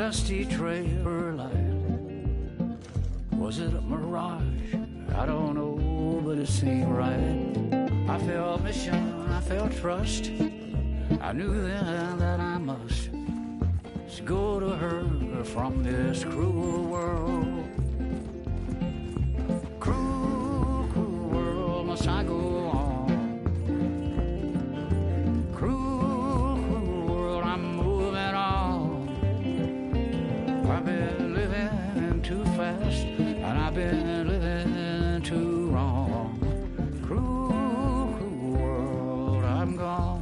dusty trailer light. Was it a mirage? I don't know, but it seemed right. I felt mission, I felt trust. I knew then that I must go to her from this cruel world. Cruel, cruel world, must I go on? Cruel, cruel world, I'm moving on. I've been living too fast, and I've been living too wrong. Cruel, cruel world, I'm gone.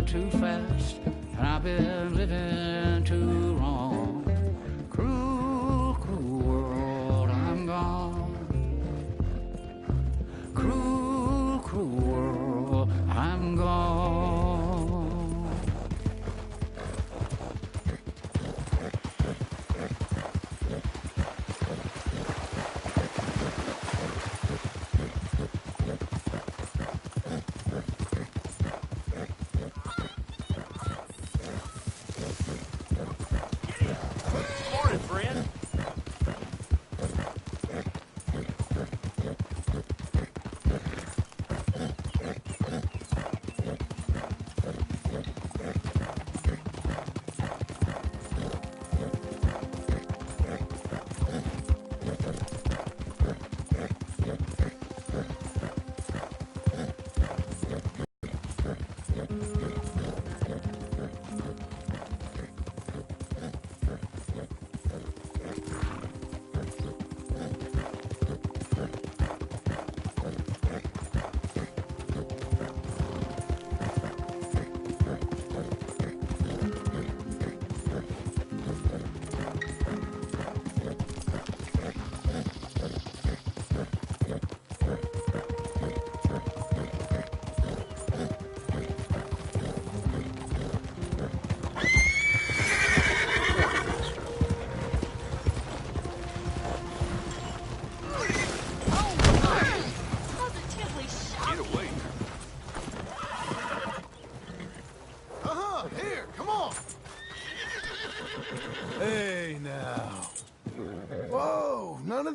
Too fast, and I've been living too wrong. Cruel, cruel world, I'm gone. Cruel, cruel world, I'm gone.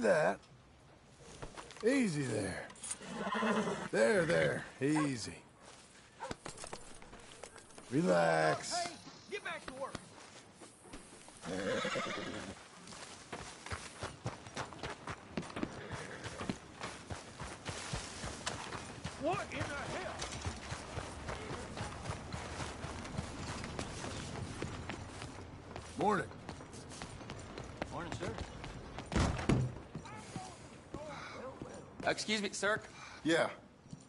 That. Easy there. There. Easy. Relax. Hey, get back to work. What in the hell? Morning. Morning, sir. Excuse me, sir. Yeah.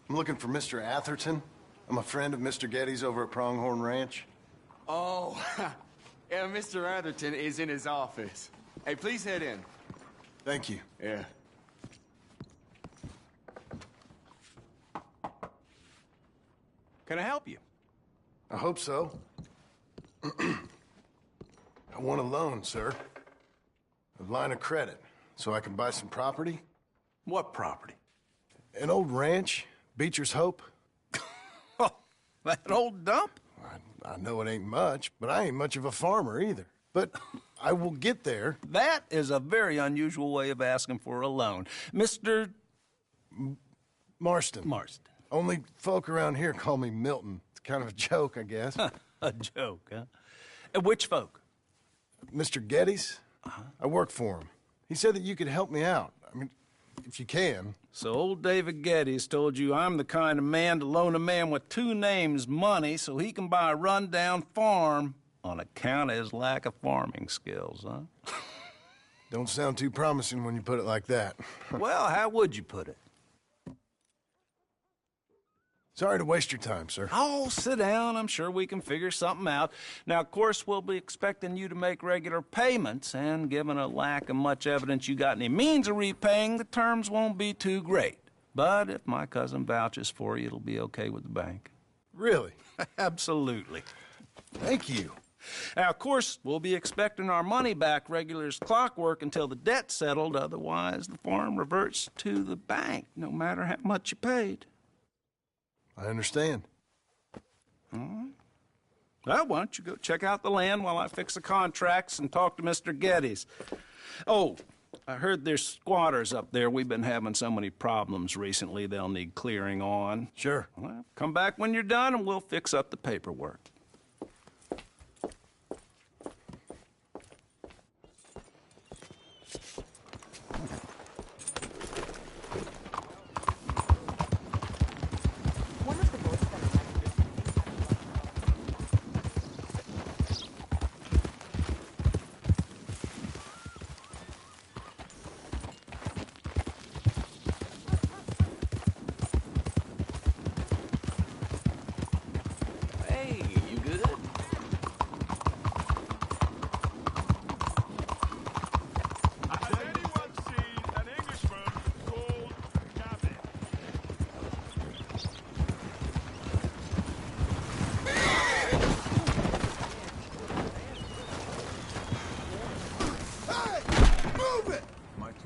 I'm looking for Mr. Atherton. I'm a friend of Mr. Getty's over at Pronghorn Ranch. Oh, yeah, Mr. Atherton is in his office. Hey, please head in. Thank you. Yeah. Can I help you? I hope so. I want a loan, sir. A line of credit, so I can buy some property. What property? An old ranch, Beecher's Hope. Oh, that old dump? I know it ain't much, but I ain't much of a farmer either. But I will get there. That is a very unusual way of asking for a loan. Mr. Marston. Marston. Only folk around here call me Milton. It's kind of a joke, I guess. A joke, huh? Which folk? Mr. Getty's. I work for him. He said that you could help me out. I mean, if you can. So old David Getty's told you I'm the kind of man to loan a man with two names money so he can buy a rundown farm on account of his lack of farming skills, huh? Don't sound too promising when you put it like that. Well, how would you put it? Sorry to waste your time, sir. Oh, sit down. I'm sure we can figure something out. Now, of course, we'll be expecting you to make regular payments, and given a lack of much evidence you got any means of repaying, the terms won't be too great. But if my cousin vouches for you, it'll be okay with the bank. Really? Absolutely. Thank you. Now, of course, we'll be expecting our money back regular as clockwork until the debt's settled. Otherwise, the farm reverts to the bank, no matter how much you paid. I understand. All right. Well, why don't you go check out the land while I fix the contracts and talk to Mr. Geddes. Oh, I heard there's squatters up there. We've been having so many problems recently, they'll need clearing on. Sure. Well, come back when you're done and we'll fix up the paperwork.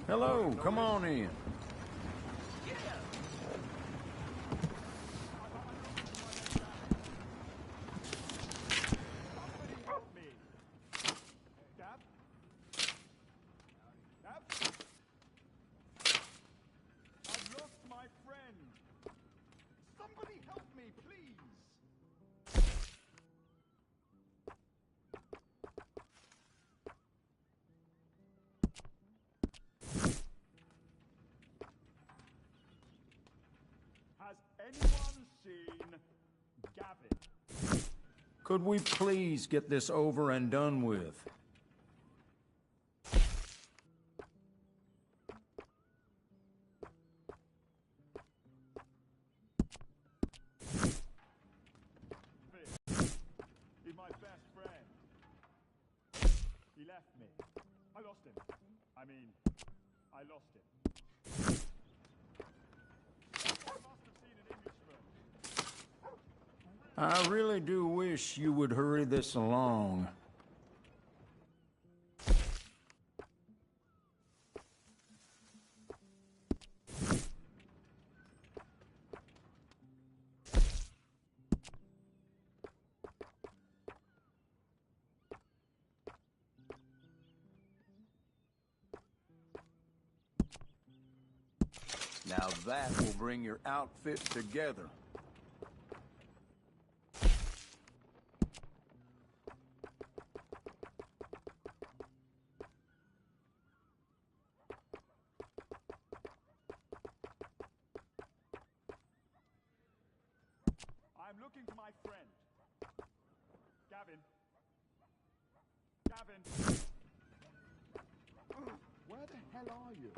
Hello, come on in. I've lost my friend. Somebody help me, please. Has anyone seen Gavin? Could we please get this over and done with? He's my best friend. He left me. I lost him. I lost him. I must have seen an Englishman. I really do wish you would hurry this along. Now that will bring your outfit together. I'm looking for my friend. Gavin. Gavin. Where the hell are you?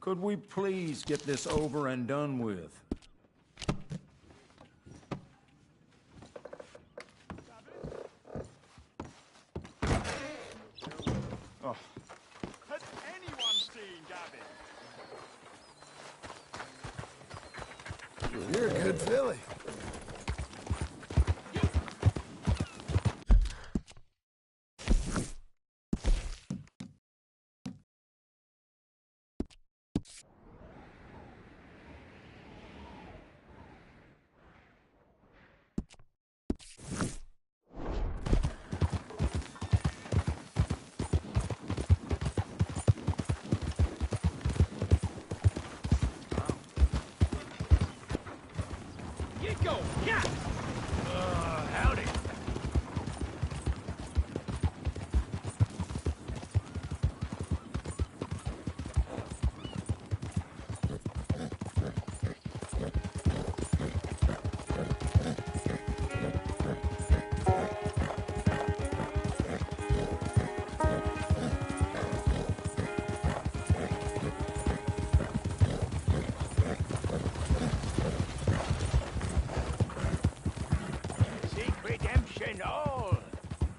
Could we please get this over and done with? Has anyone seen Gavin? You're a good filly. Get going! Yeah! Howdy.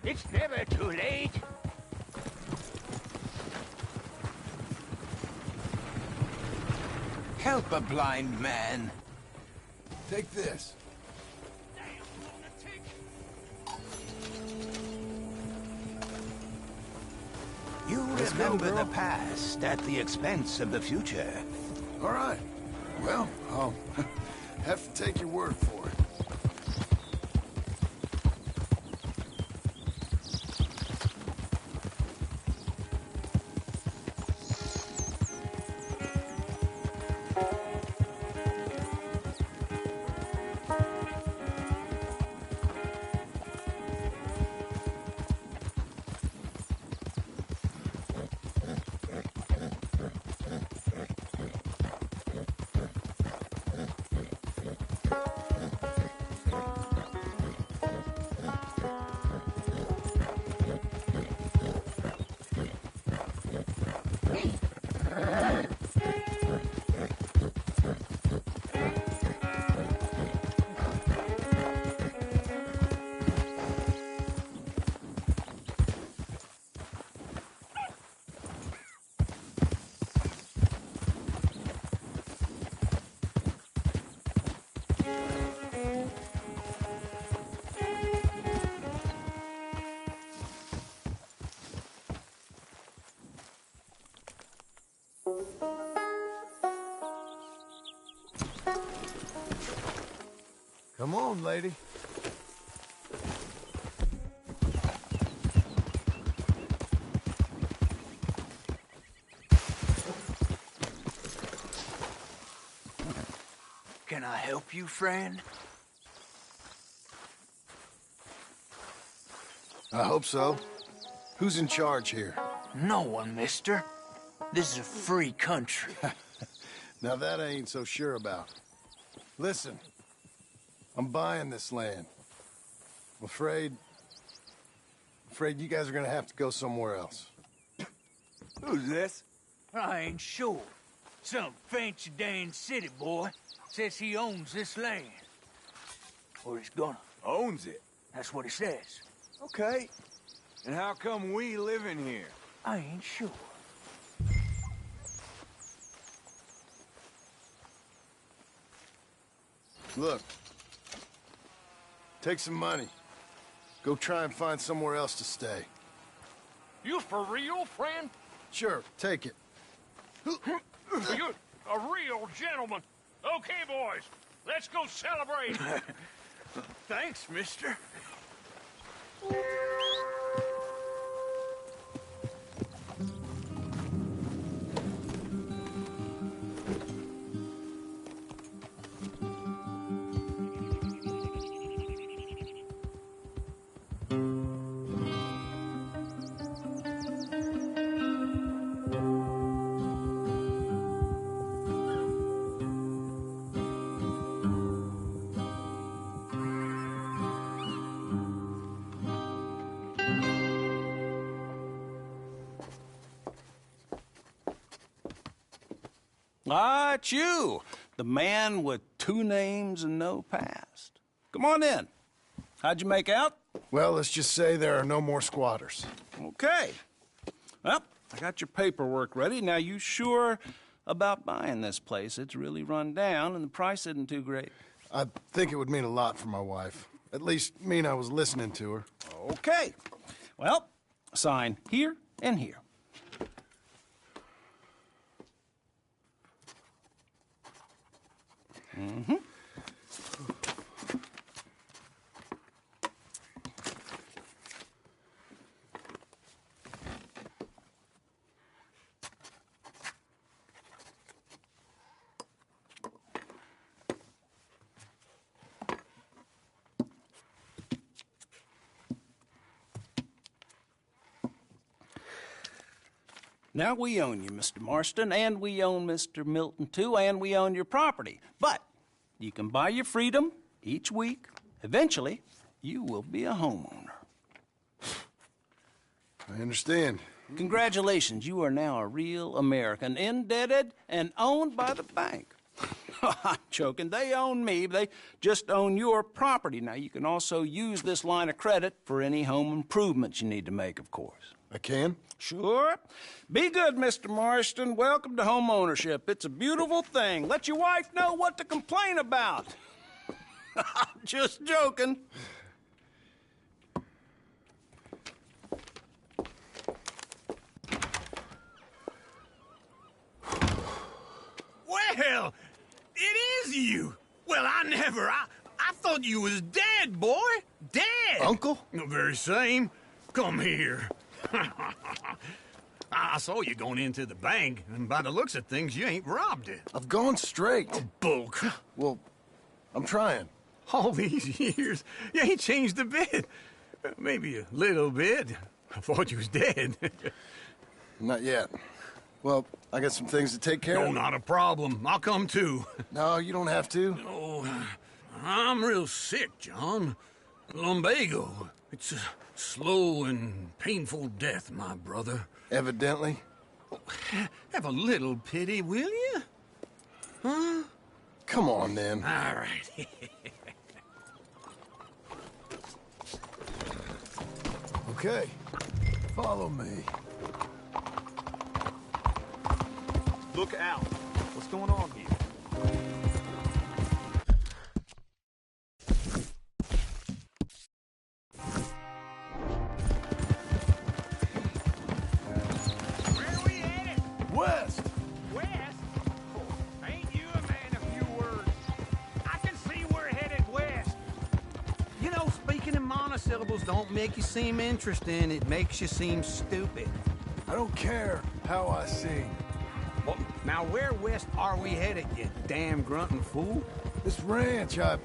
It's never too late. Help a blind man. Take this. You Let's go, remember girl. the past at the expense of the future. All right. Well, I'll have to take your word for it. Come on, lady. Can I help you, friend? I hope so. Who's in charge here? No one, mister. This is a free country. Now that I ain't so sure about. Listen, I'm buying this land. I'm afraid you guys are gonna have to go somewhere else. Who's this? I ain't sure. Some fancy Dan city boy says he owns this land. Or he's gonna. Owns it. That's what he says. Okay. And how come we live in here? I ain't sure. Look, take some money. Go try and find somewhere else to stay. You for real, friend? Sure, take it. You a real gentleman. Okay, boys, let's go celebrate. Thanks, mister. Ah, it's you, the man with 2 names and no past. Come on in. How'd you make out? Well, let's just say there are no more squatters. Okay. Well, I got your paperwork ready. Now, you sure about buying this place? It's really run down, and the price isn't too great. I think it would mean a lot for my wife. At least mean I was listening to her. Okay. Well, sign here and here. Mm-hmm. Now, we own you, Mr. Marston, and we own Mr. Milton, too, and we own your property. But you can buy your freedom each week. Eventually, you will be a homeowner. I understand. Congratulations, you are now a real American, indebted and owned by the bank. I'm joking. They own me. They just own your property. Now, you can also use this line of credit for any home improvements you need to make, of course. I can? Sure. Be good, Mr. Marston. Welcome to home ownership. It's a beautiful thing. Let your wife know what to complain about. Just joking. Well, it is you. Well, I thought you was dead, boy. Dead. Uncle? The very same. Come here. I saw you going into the bank, and by the looks of things, you ain't robbed it. I've gone straight. Bulk. Well, I'm trying. All these years, you ain't changed a bit. Maybe a little bit. I thought you was dead. Not yet. Well, I got some things to take care No, of. not a problem. I'll come too. No, you don't have to. Oh, I'm real sick, John. Lumbago. It's a slow and painful death, my brother. Evidently. Have a little pity, will you? Huh? Come on, then. All right. Okay. Follow me. Look out. What's going on here? Where we headed? West! West? Oh, ain't you a man of few words? I can see we're headed west. You know, speaking in monosyllables don't make you seem interesting. It makes you seem stupid. I don't care how I sing. Well, now where west are we headed, you damn grunting fool? This ranch a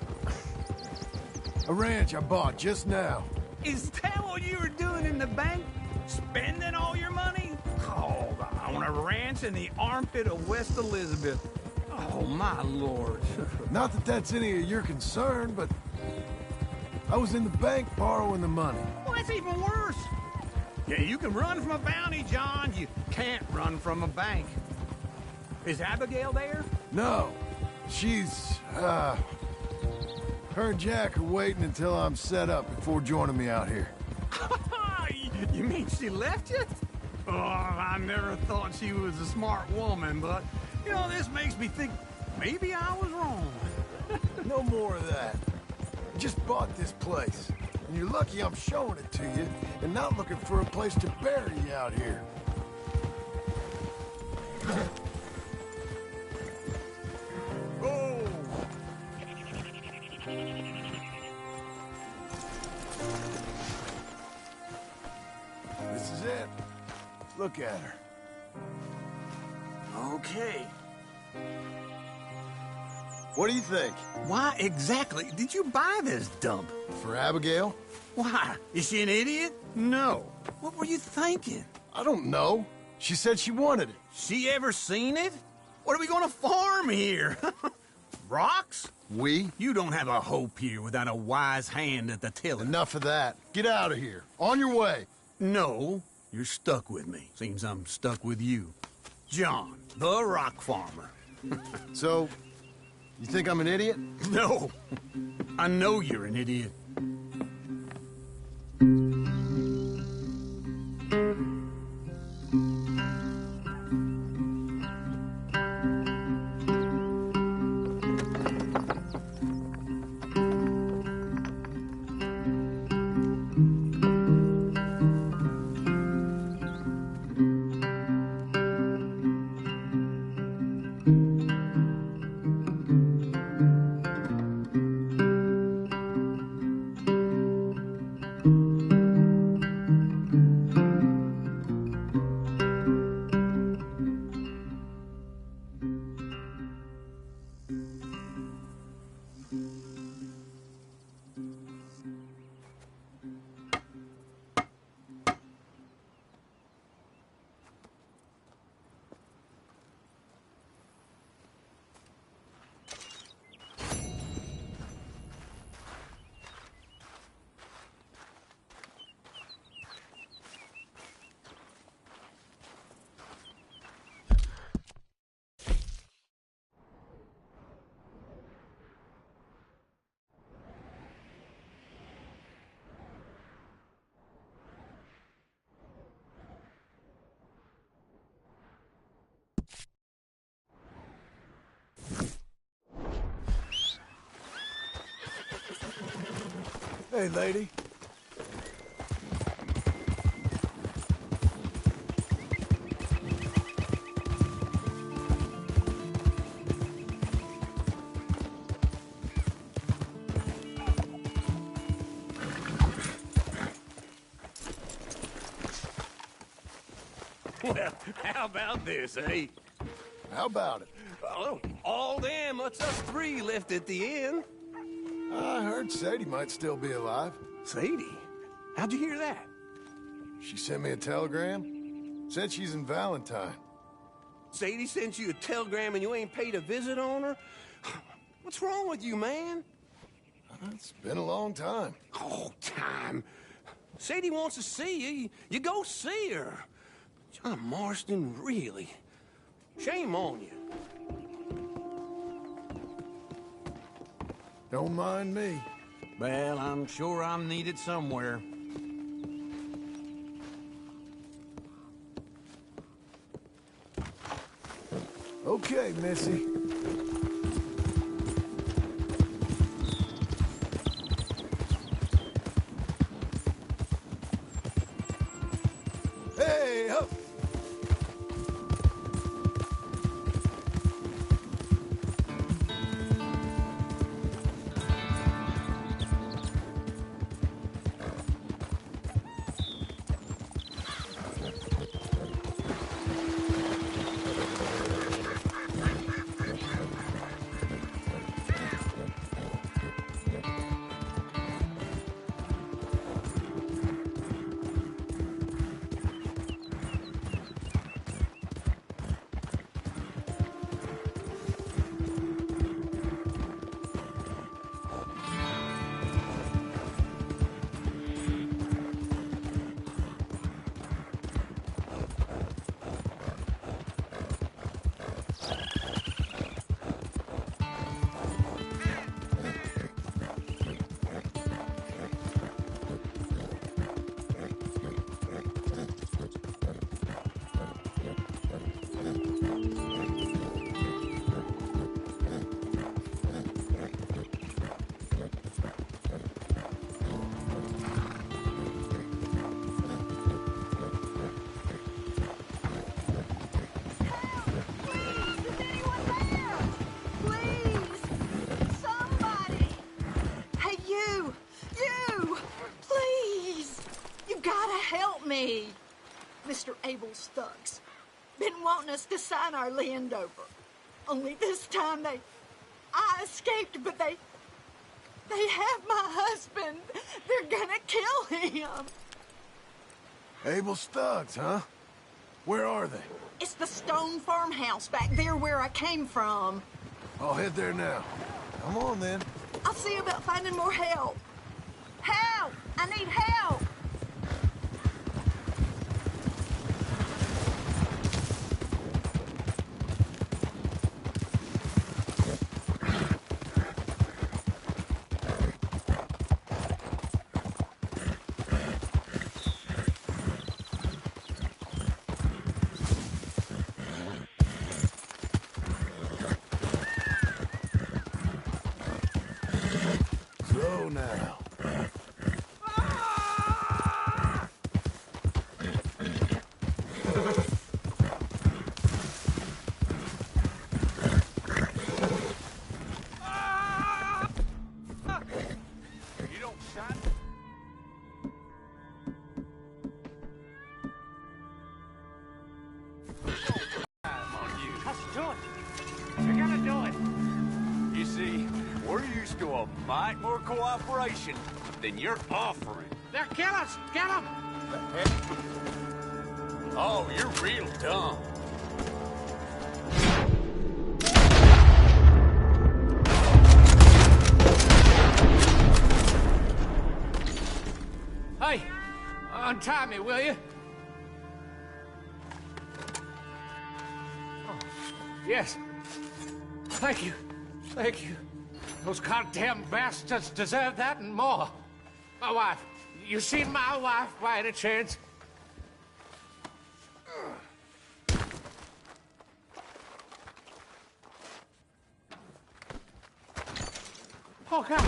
ranch I bought just now. Is that what you were doing in the bank? Spending all your money? Oh, on a ranch in the armpit of West Elizabeth. Oh, my lord. Not that that's any of your concern, but I was in the bank borrowing the money. Well, that's even worse. Yeah, you can run from a bounty, John. You can't run from a bank. Is Abigail there? No, she's, her and Jack are waiting until I'm set up before joining me out here. You mean she left you? Oh, I never thought she was a smart woman, but, you know, this makes me think maybe I was wrong. No more of that. I just bought this place, and you're lucky I'm showing it to you and not looking for a place to bury you out here. Oh! This is it. Look at her. Okay. What do you think? Why exactly did you buy this dump? For Abigail? Why? Is she an idiot? No. What were you thinking? I don't know. She said she wanted it. She ever seen it? What are we gonna farm here? Rocks? We? You don't have a hope here without a wise hand at the tiller. Enough of that. Get out of here. On your way. No, you're stuck with me. Seems I'm stuck with you. John, the rock farmer. So, you think I'm an idiot? No, I know you're an idiot. Hey, lady. Well, how about this, eh? How about it? Oh, all them, it's us three left at the inn. I heard Sadie might still be alive. Sadie? How'd you hear that? She sent me a telegram. Said she's in Valentine. Sadie sent you a telegram and you ain't paid a visit on her? What's wrong with you, man? It's been a long time. Oh, time. Sadie wants to see you. You go see her. John Marston, really? Shame on you. Don't mind me. Well, I'm sure I'm needed somewhere. Okay, Missy. Hey, up! Mr. Abel's thugs. Been wanting us to sign our land over. Only this time I escaped, but they have my husband. They're gonna kill him. Abel's thugs, huh? Where are they? It's the stone farmhouse back there where I came from. I'll head there now. Come on, then. I'll see about finding more help. Help! I need help! So now. You don't shot. Let's do it. You're gonna do it. You see, we're used to a mite more cooperation than you're offering. They're killing us! Get them! Oh, you're real dumb. Hey, untie me, will you? Oh, yes. Thank you. Thank you. Those goddamn bastards deserve that and more. My wife. You seen my wife by any chance? Oh, God.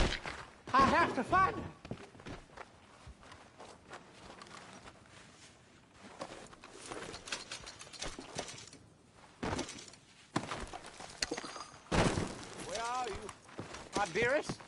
I have to find her. are you? My dearest?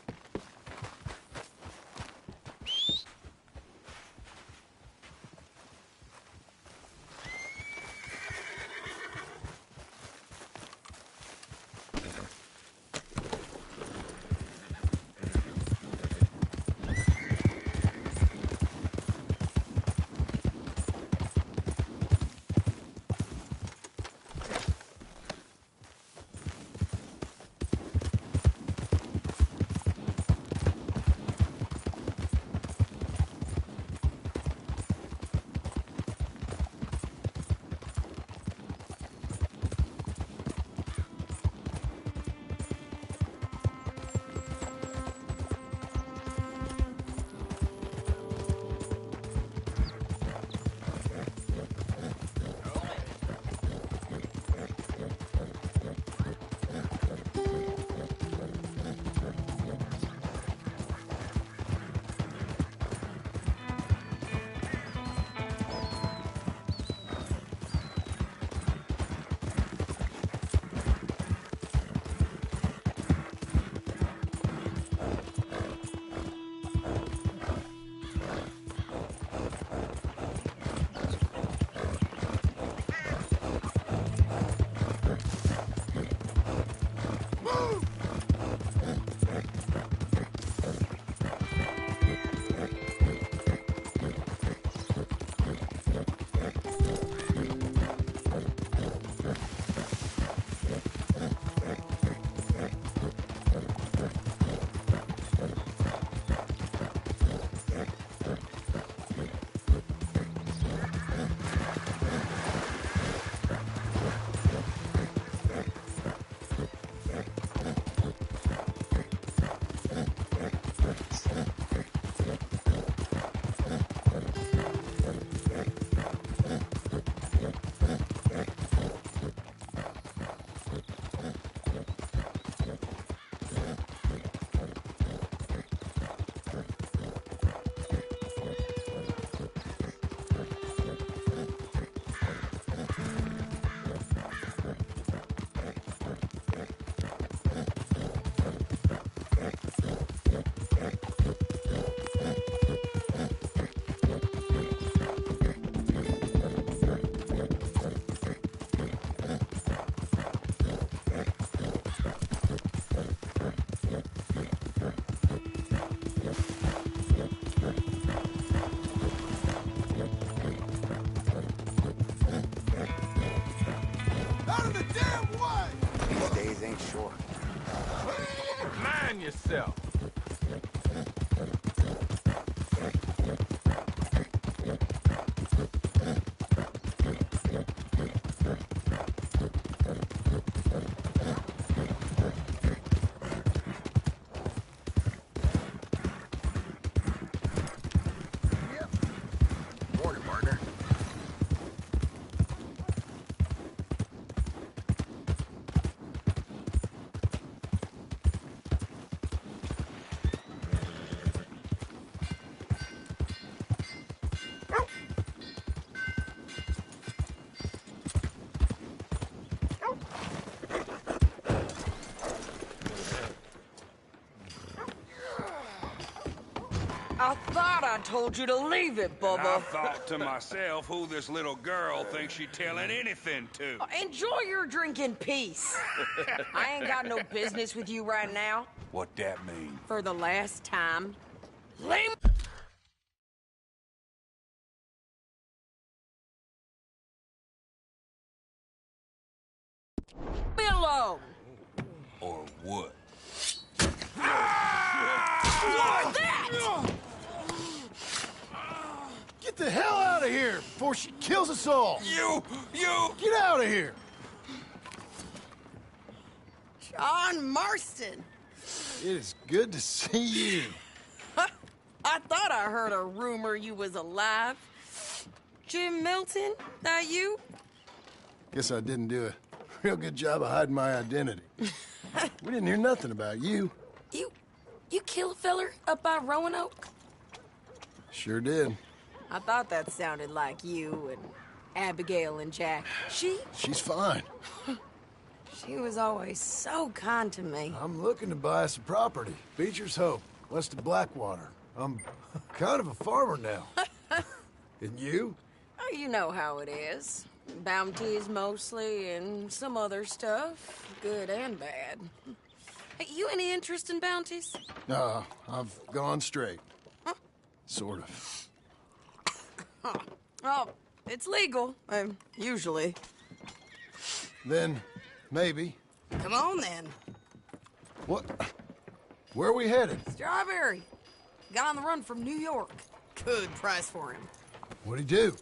Mind yourself. Morning, partner. I thought I told you to leave it, Bubba. And I thought to myself who this little girl thinks she's telling anything to. Enjoy your drink in peace. I ain't got no business with you right now. What that mean? For the last time, leave me alone. Or what? Get the hell out of here before she kills us all! You! Get out of here! John Marston. It is good to see you. I thought I heard a rumor you was alive. Jim Milton, that you? Guess I didn't do a real good job of hiding my identity. We didn't hear nothing about you. You kill a feller up by Roanoke? Sure did. I thought that sounded like you and Abigail and Jack. She's fine. She was always so kind to me. I'm looking to buy some property. Beecher's Hope, west of Blackwater. I'm kind of a farmer now. And you? Oh, you know how it is. Bounties mostly, and some other stuff, good and bad. Hey, you any interest in bounties? I've gone straight. Huh? Sort of. Huh. Oh, it's legal, usually. Then, maybe. Come on, then. What? Where are we headed? Strawberry. Got on the run from New York. Good price for him. What'd he do?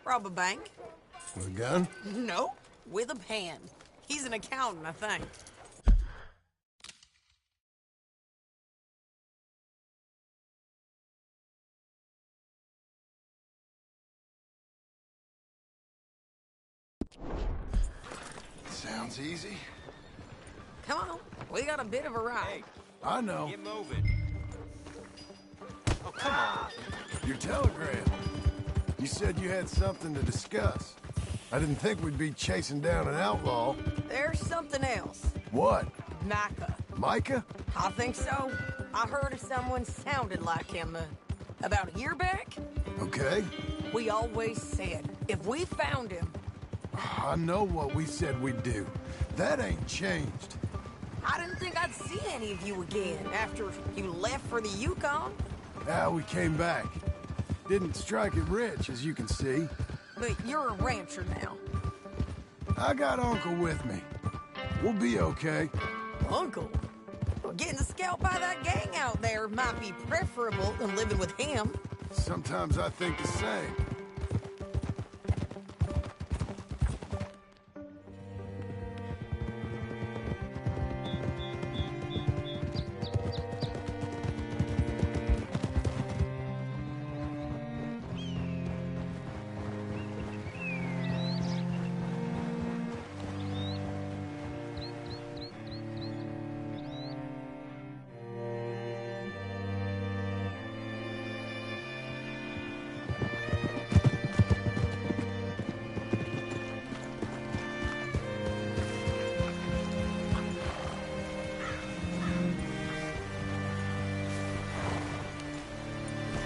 Rob a bank. With a gun? No, with a pen. He's an accountant, I think. Sounds easy. Come on, we got a bit of a ride. Hey, I know. Get moving. Oh, come on. Your telegram. You said you had something to discuss. I didn't think we'd be chasing down an outlaw. There's something else. What? Micah. Micah? I think so. I heard of someone sounded like him about a year back. Okay. We always said, if we found him... I know what we said we'd do. That ain't changed. I didn't think I'd see any of you again after you left for the Yukon. Yeah, we came back. Didn't strike it rich, as you can see. But you're a rancher now. I got Uncle with me. We'll be okay. Uncle? Well, getting scalped by that gang out there might be preferable than living with him. Sometimes I think the same.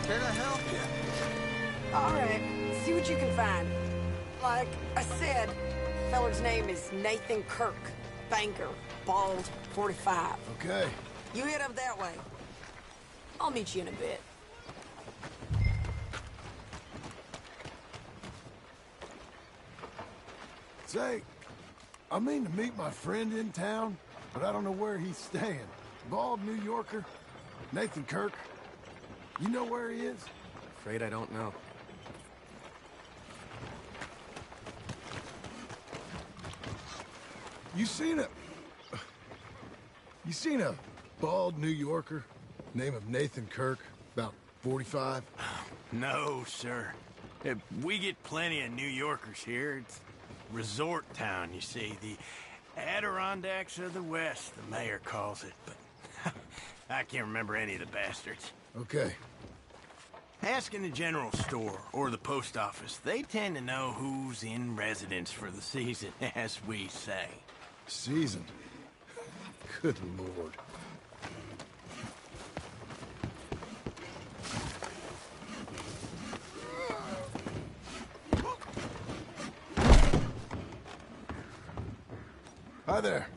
Can I help you? All right, see what you can find. Like I said, feller's name is Nathan Kirk. Banker, bald, 45. Okay. You head up that way. I'll meet you in a bit. Say, I mean to meet my friend in town, but I don't know where he's staying. Bald New Yorker, Nathan Kirk. You know where he is? Afraid I don't know. You seen a bald New Yorker, name of Nathan Kirk, about 45? No, sir. We get plenty of New Yorkers here. It's resort town, you see. The Adirondacks of the West, the mayor calls it. But I can't remember any of the bastards. Okay. Ask in the general store or the post office. They tend to know who's in residence for the season, as we say. Season? Good Lord. Hi there.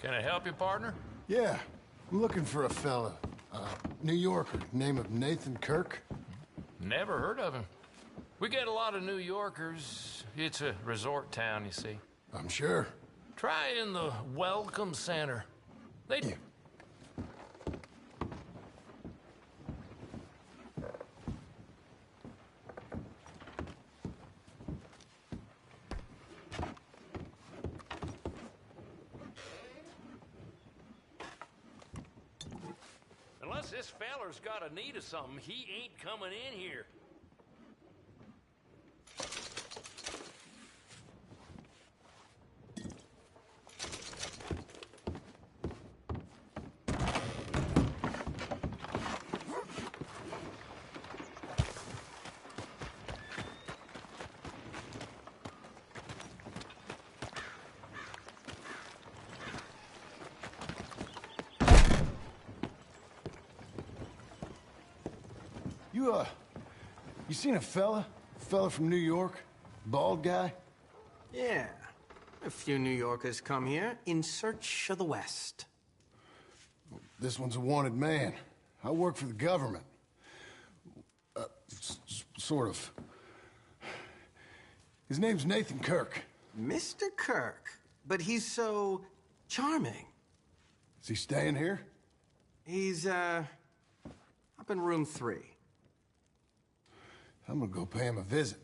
Can I help you, partner? Yeah, I'm looking for a fella. New Yorker, name of Nathan Kirk. Never heard of him. We get a lot of New Yorkers. It's a resort town, you see. I'm sure. Try in the Welcome Center. They... Yeah. Unless this feller's got a need of something, he ain't coming in here. You seen a fella? Fella from New York? Bald guy? Yeah. A few New Yorkers come here in search of the West. This one's a wanted man. I work for the government. Sort of. His name's Nathan Kirk. Mr. Kirk? But he's so charming. Is he staying here? He's, up in room 3. I'm gonna go pay him a visit.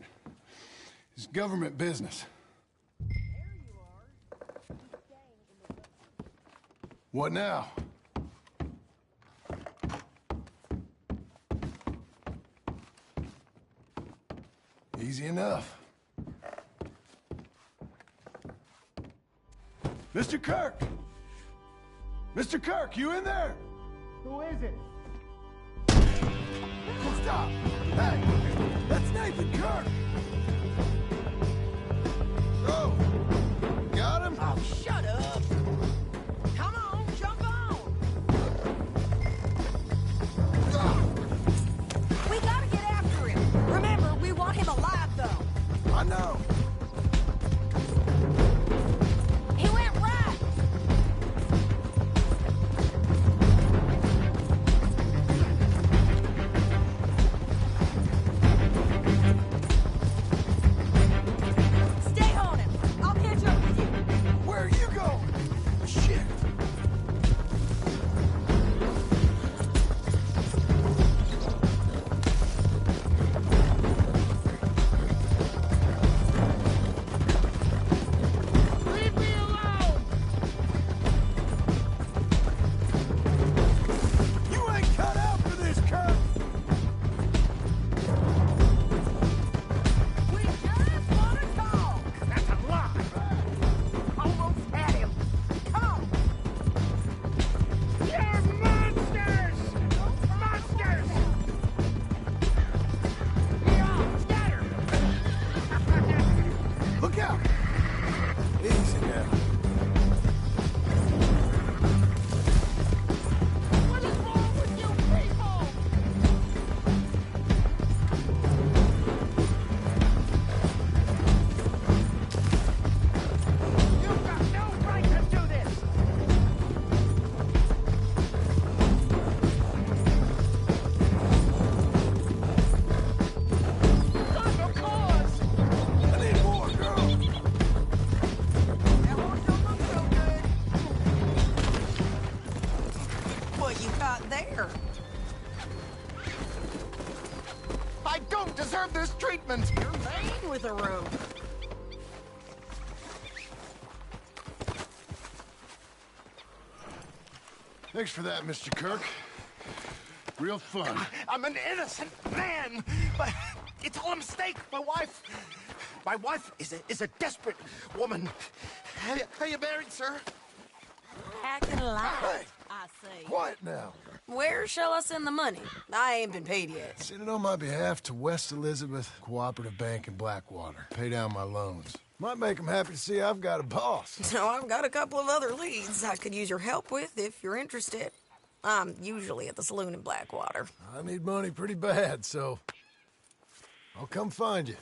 It's government business. What now? Easy enough. Mr. Kirk! Mr. Kirk, you in there? Who is it? Stop! Hey! That's Nathan Kirk! Oh! Got him? Oh, shut up! Come on, jump on! We gotta get after him. Remember, we want him alive, though. I know. He went right. Stay on him. I'll catch up with you. Where are you going? Shit! Leave me alone! You ain't cut out for this, Kirk! We just want to talk. That's a lie! Almost had him. Come on. You're monsters! Monsters! Yeah, scatter! Look out! Easy now. What is wrong with you people? You've got no right to do this! Not the cause! I need more, girl! That horse don't look so good. What you got there? I don't deserve this treatment! You're laying with a rope. Thanks for that, Mr. Kirk. Real fun. I'm an innocent man, but it's all a mistake. My wife is a desperate woman. Are you married, sir? Acting alive, Hey. I say. Quiet now. Where shall I send the money? I ain't been paid yet. Send it on my behalf to West Elizabeth Cooperative Bank in Blackwater. Pay down my loans. Might make them happy to see I've got a boss. So I've got a couple of other leads I could use your help with if you're interested. I'm usually at the saloon in Blackwater. I need money pretty bad, so I'll come find you.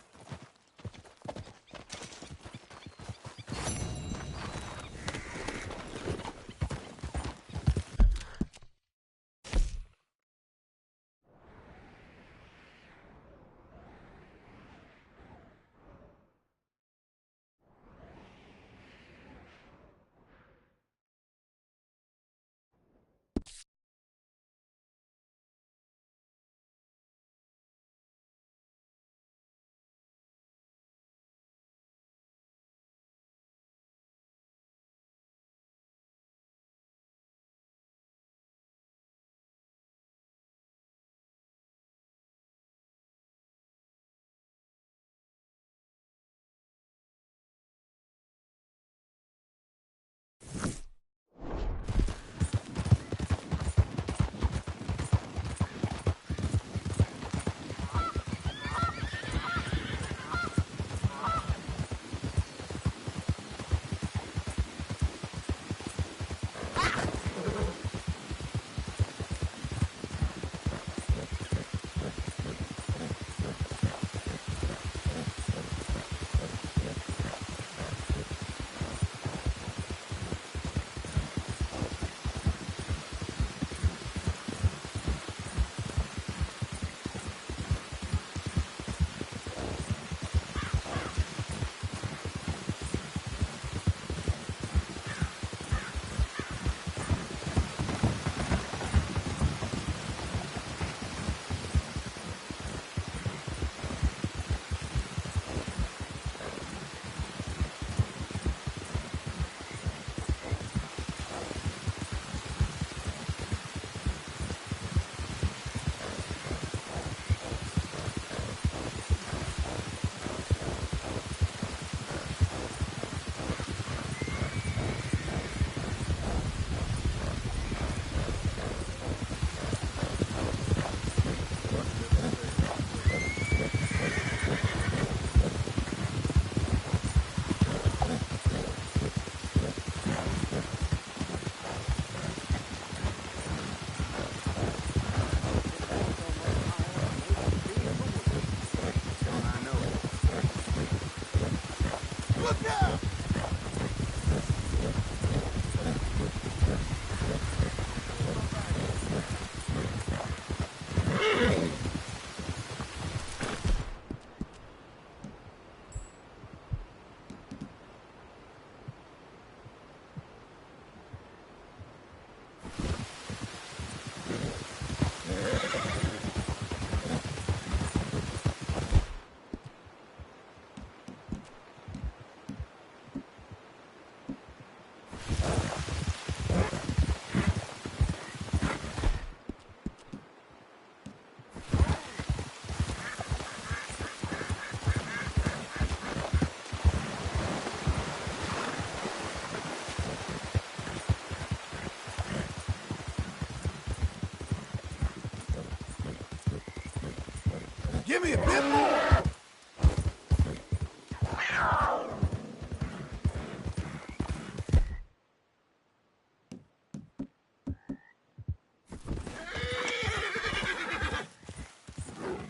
Give me a bit more!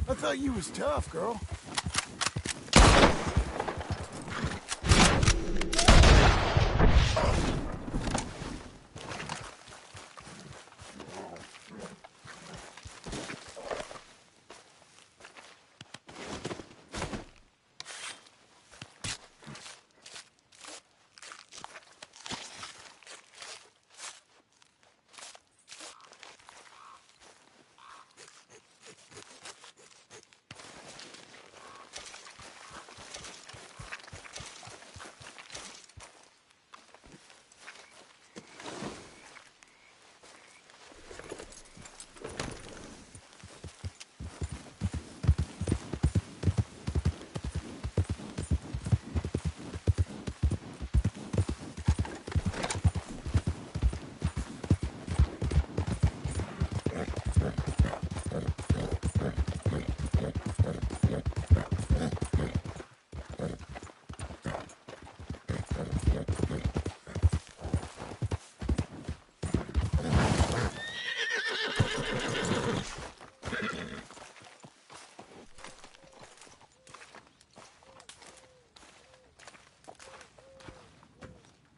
I thought you was tough, girl.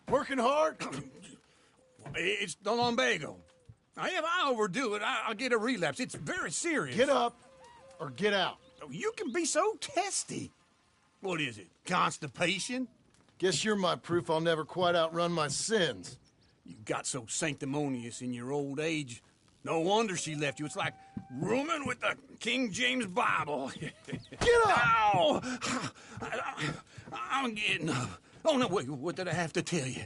Working hard? It's the lumbago. Now, if I overdo it, I'll get a relapse. It's very serious. Get up or get out. You can be so testy. What is it, constipation? Guess you're my proof I'll never quite outrun my sins. You got so sanctimonious in your old age. No wonder she left you. It's like rooming with the King James Bible. Get up! Ow! I'm getting up. Oh, no, wait, what did I have to tell you?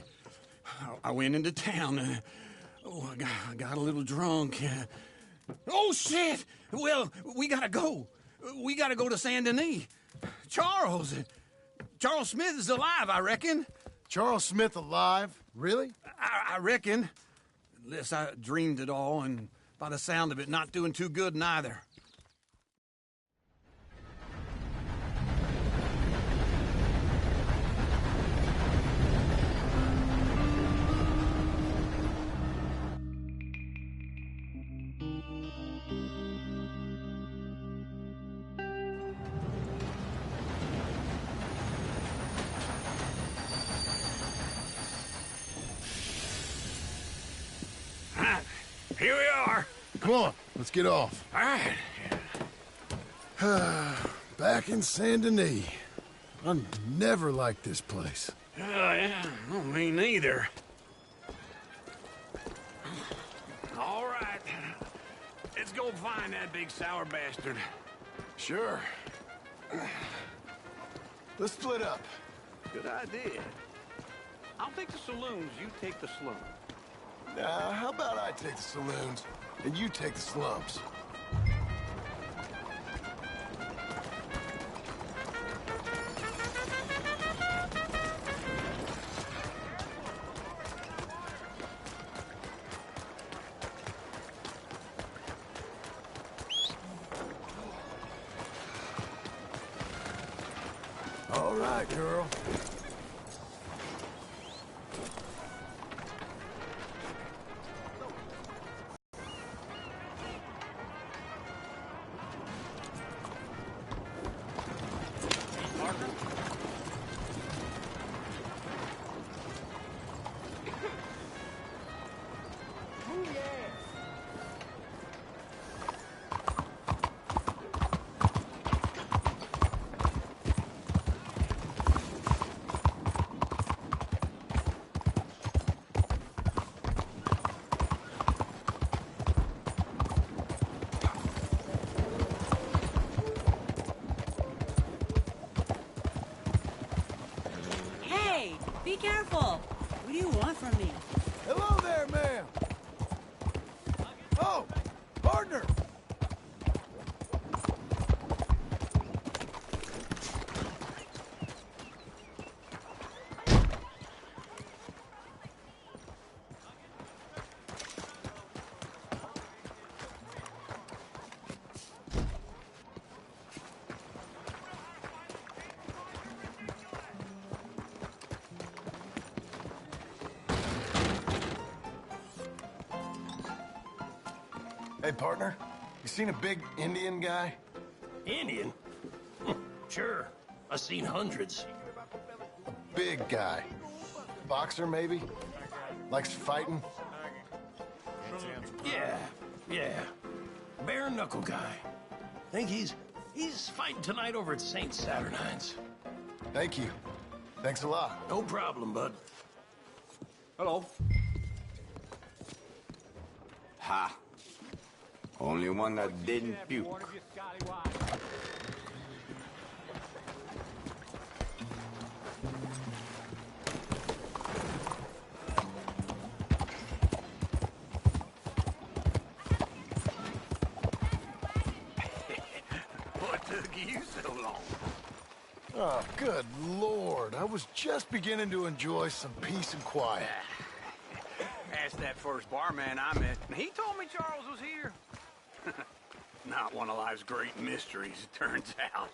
I went into town. I got a little drunk. Oh, shit! Well, we gotta go. We gotta go to Saint Denis. Charles Smith is alive, I reckon. Charles Smith alive? Really? I reckon. Unless I dreamed it all, and by the sound of it, not doing too good neither. Here we are. Come on, let's get off. All right. Back in Saint Denis. I never liked this place. Yeah, no, me neither. All right. Let's go find that big sour bastard. Sure. Let's split up. Good idea. I'll take the saloons, you take the slums. How about I take the saloons and you take the slums? All right, girl. Be careful. What do you want from me? Hello there, ma'am. Oh, partner. Hey, partner, you seen a big Indian guy? Indian? Sure. I've seen hundreds. Big guy. Boxer, maybe? Likes fighting? Yeah. Bare knuckle guy. Think he's fighting tonight over at St. Saturnine's. Thank you. Thanks a lot. No problem, bud. Hello. Ha. Only one that didn't puke. What took you so long? Oh, good Lord. I was just beginning to enjoy some peace and quiet. Asked that first barman I met, and he told me Charles was here. Not one of life's great mysteries, it turns out.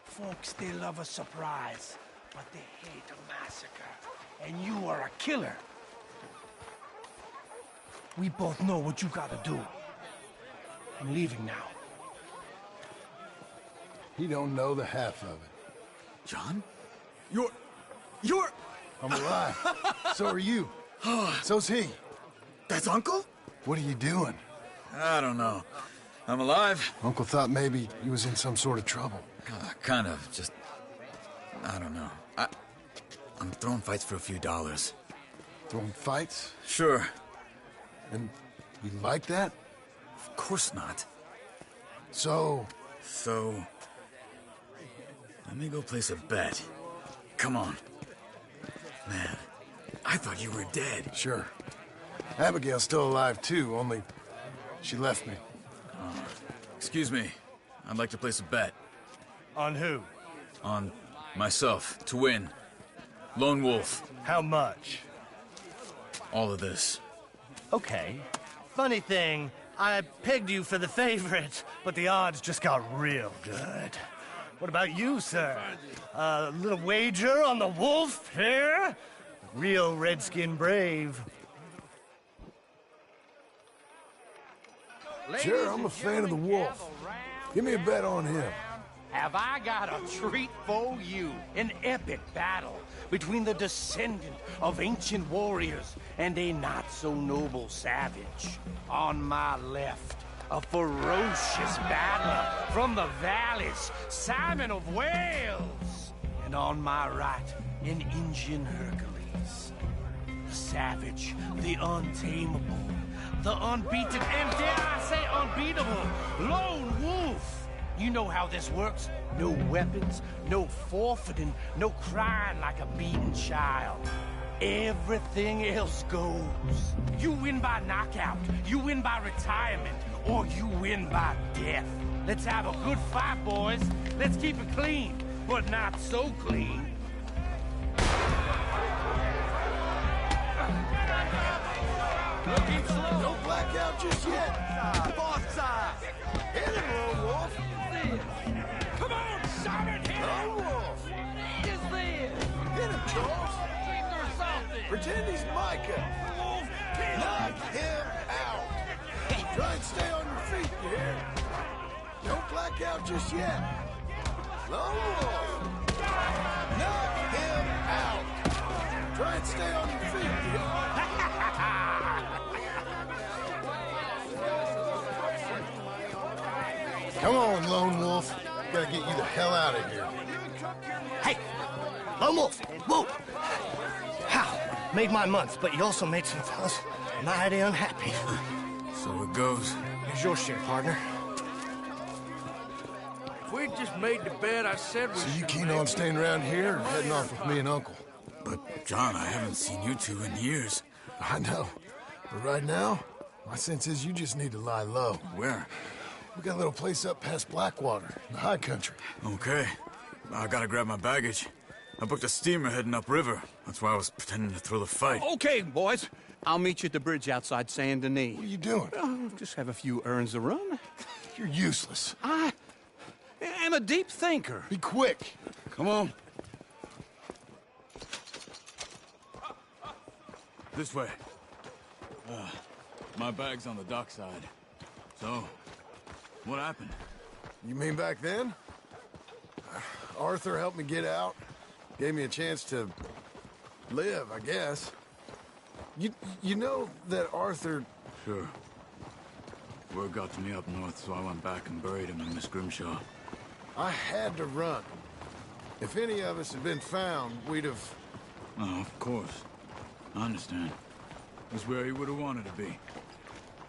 Folks, they love a surprise, but they hate a massacre. And you are a killer. We both know what you gotta do. I'm leaving now. He don't know the half of it. John? You're... I'm alive. So are you. So's he. That's Uncle? What are you doing? I don't know. I'm alive. Uncle thought maybe he was in some sort of trouble. Kind of. Just... I don't know. I'm throwing fights for a few dollars. Throwing fights? Sure. And you like that? Of course not. So... Let me go place a bet. Come on. Man, I thought you were dead. Sure. Abigail's still alive, too, only she left me. Excuse me. I'd like to place a bet. On who? On myself, to win. Lone Wolf. How much? All of this. Okay. Funny thing, I pegged you for the favorite, but the odds just got real good. What about you, sir? A little wager on the wolf here? Real redskin brave. Sure, I'm a fan of the wolf. Give me a bet on him. Have I got a treat for you? An epic battle between the descendant of ancient warriors and a not-so-noble savage. On my left, a ferocious battler from the valleys, Simon of Wales. And on my right, an Indian Hercules. The savage, the untamable, the unbeaten, and dare I say unbeatable, Lone Wolf. You know how this works. No weapons, no forfeiting, no crying like a beaten child. Everything else goes. You win by knockout, you win by retirement, or you win by death. Let's have a good fight, boys. Let's keep it clean, but not so clean. Looking slow. No blackout just yet. Boss side. Hit him, Lone Wolf. Come on, Simon, hit Lone him. Wolf. Is this? Hit him, Charles. Dreams or something. Pretend he's Micah. Knock him out. Try and stay on your feet, you hear? Don't black out just yet. Lone Wolf. Knock him out. Try and stay on your feet, you hear? Come on, Lone Wolf. Gotta get you the hell out of here. Hey, Lone Wolf, whoa! How? Made my month, but you also made some fellas mighty unhappy. So it goes. Here's your share, partner. If we'd just made the bet I said we So you should keen make. on staying around here or heading off with me and Uncle? But, John, I haven't seen you two in years. I know. But right now, my sense is you just need to lie low. Where? We got a little place up past Blackwater, in the high country. Okay. I gotta grab my baggage. I booked a steamer heading upriver. That's why I was pretending to throw the fight. Okay, boys. I'll meet you at the bridge outside Saint Denis. What are you doing? Just have a few errands to run. You're useless. I am a deep thinker. Be quick. Come on. This way. My bag's on the dockside. So, what happened? You mean back then? Arthur helped me get out. Gave me a chance to live, I guess. You know that Arthur... Sure. Word got to me up north, so I went back and buried him in Miss Grimshaw. I had to run. If any of us had been found, we'd have... Oh, of course. I understand. It was where he would have wanted to be.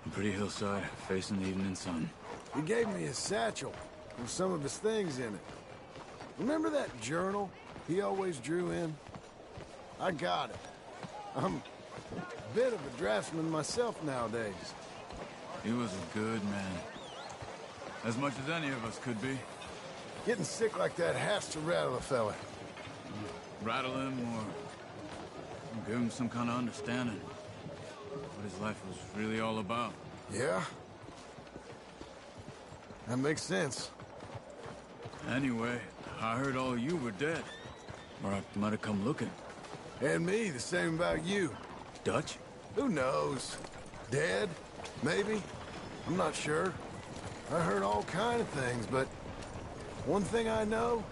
A pretty hillside, facing the evening sun. He gave me his satchel with some of his things in it. Remember that journal he always drew in? I got it. I'm a bit of a draftsman myself nowadays. He was a good man. As much as any of us could be. Getting sick like that has to rattle a fella. Rattle him or give him some kind of understanding. What his life was really all about. Yeah? That makes sense. Anyway, I heard all you were dead. Or I might have come looking. And me, the same about you. Dutch? Who knows? Dead? Maybe? I'm not sure. I heard all kind of things, but one thing I know,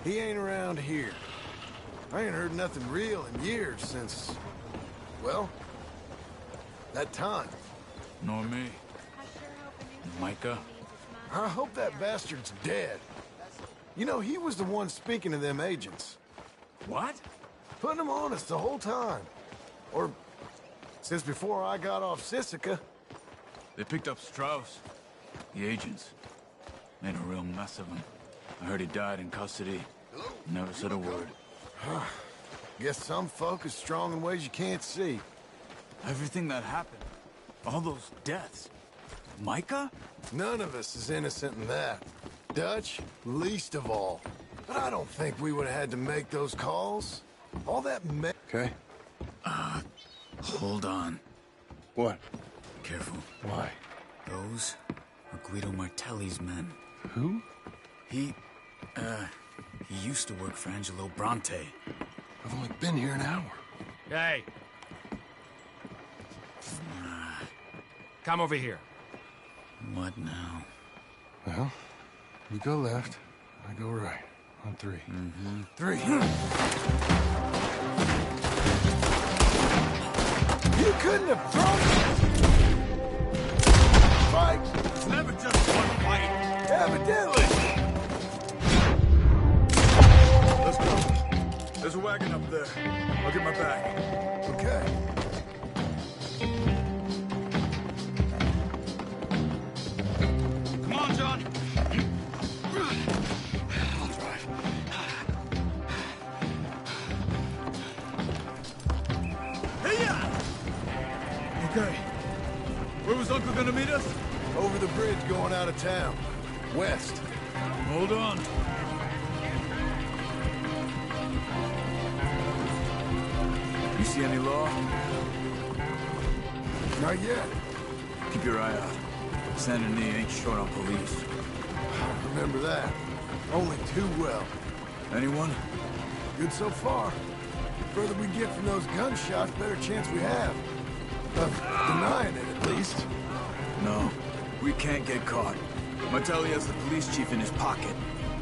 he ain't around here. I ain't heard nothing real in years since, well, that time. Nor me. Micah? I hope that bastard's dead. You know, he was the one speaking to them agents. What? Putting them on us the whole time. Or since before I got off Sisika. They picked up Strauss. The agents. Made a real mess of him. I heard he died in custody. Never said a word. Guess some folk is strong in ways you can't see. Everything that happened. All those deaths. Micah? None of us is innocent in that. Dutch, least of all. But I don't think we would have had to make those calls. All that Okay. Hold on. What? Careful. Why? Those are Guido Martelli's men. Who? He used to work for Angelo Bronte. I've only been here an hour. Hey. Come over here. What now? Well, you go left, I go right. On three. Mm-hmm. 3. You couldn't have thrown it! Fight! It's never just one fight. Evidently! Let's go. There's a wagon up there. I'll get my bag. Okay. Come on, John. I'll drive. Okay. Where was Uncle gonna meet us? Over the bridge going out of town. West. Hold on. You see any law? Not yet. Keep your eye out. Saint Denis ain't short on police. Remember that. Only too well. Anyone? Good so far. The further we get from those gunshots, better chance we have. Of denying it, at least. No. We can't get caught. Martelli has the police chief in his pocket.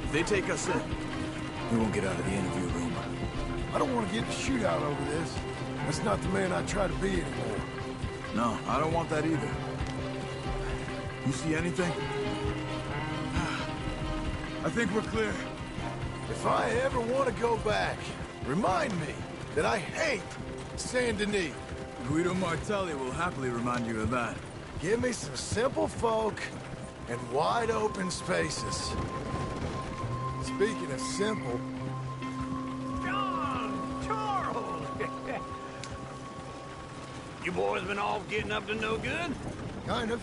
If they take us in, we won't get out of the interview room. I don't want to get in a shootout over this. That's not the man I try to be anymore. No, I don't want that either. You see anything? I think we're clear. If I ever want to go back, remind me that I hate Saint Denis. Guido Martelli will happily remind you of that. Give me some simple folk and wide open spaces. Speaking of simple... John! Charles! You boys been all getting up to no good? Kind of.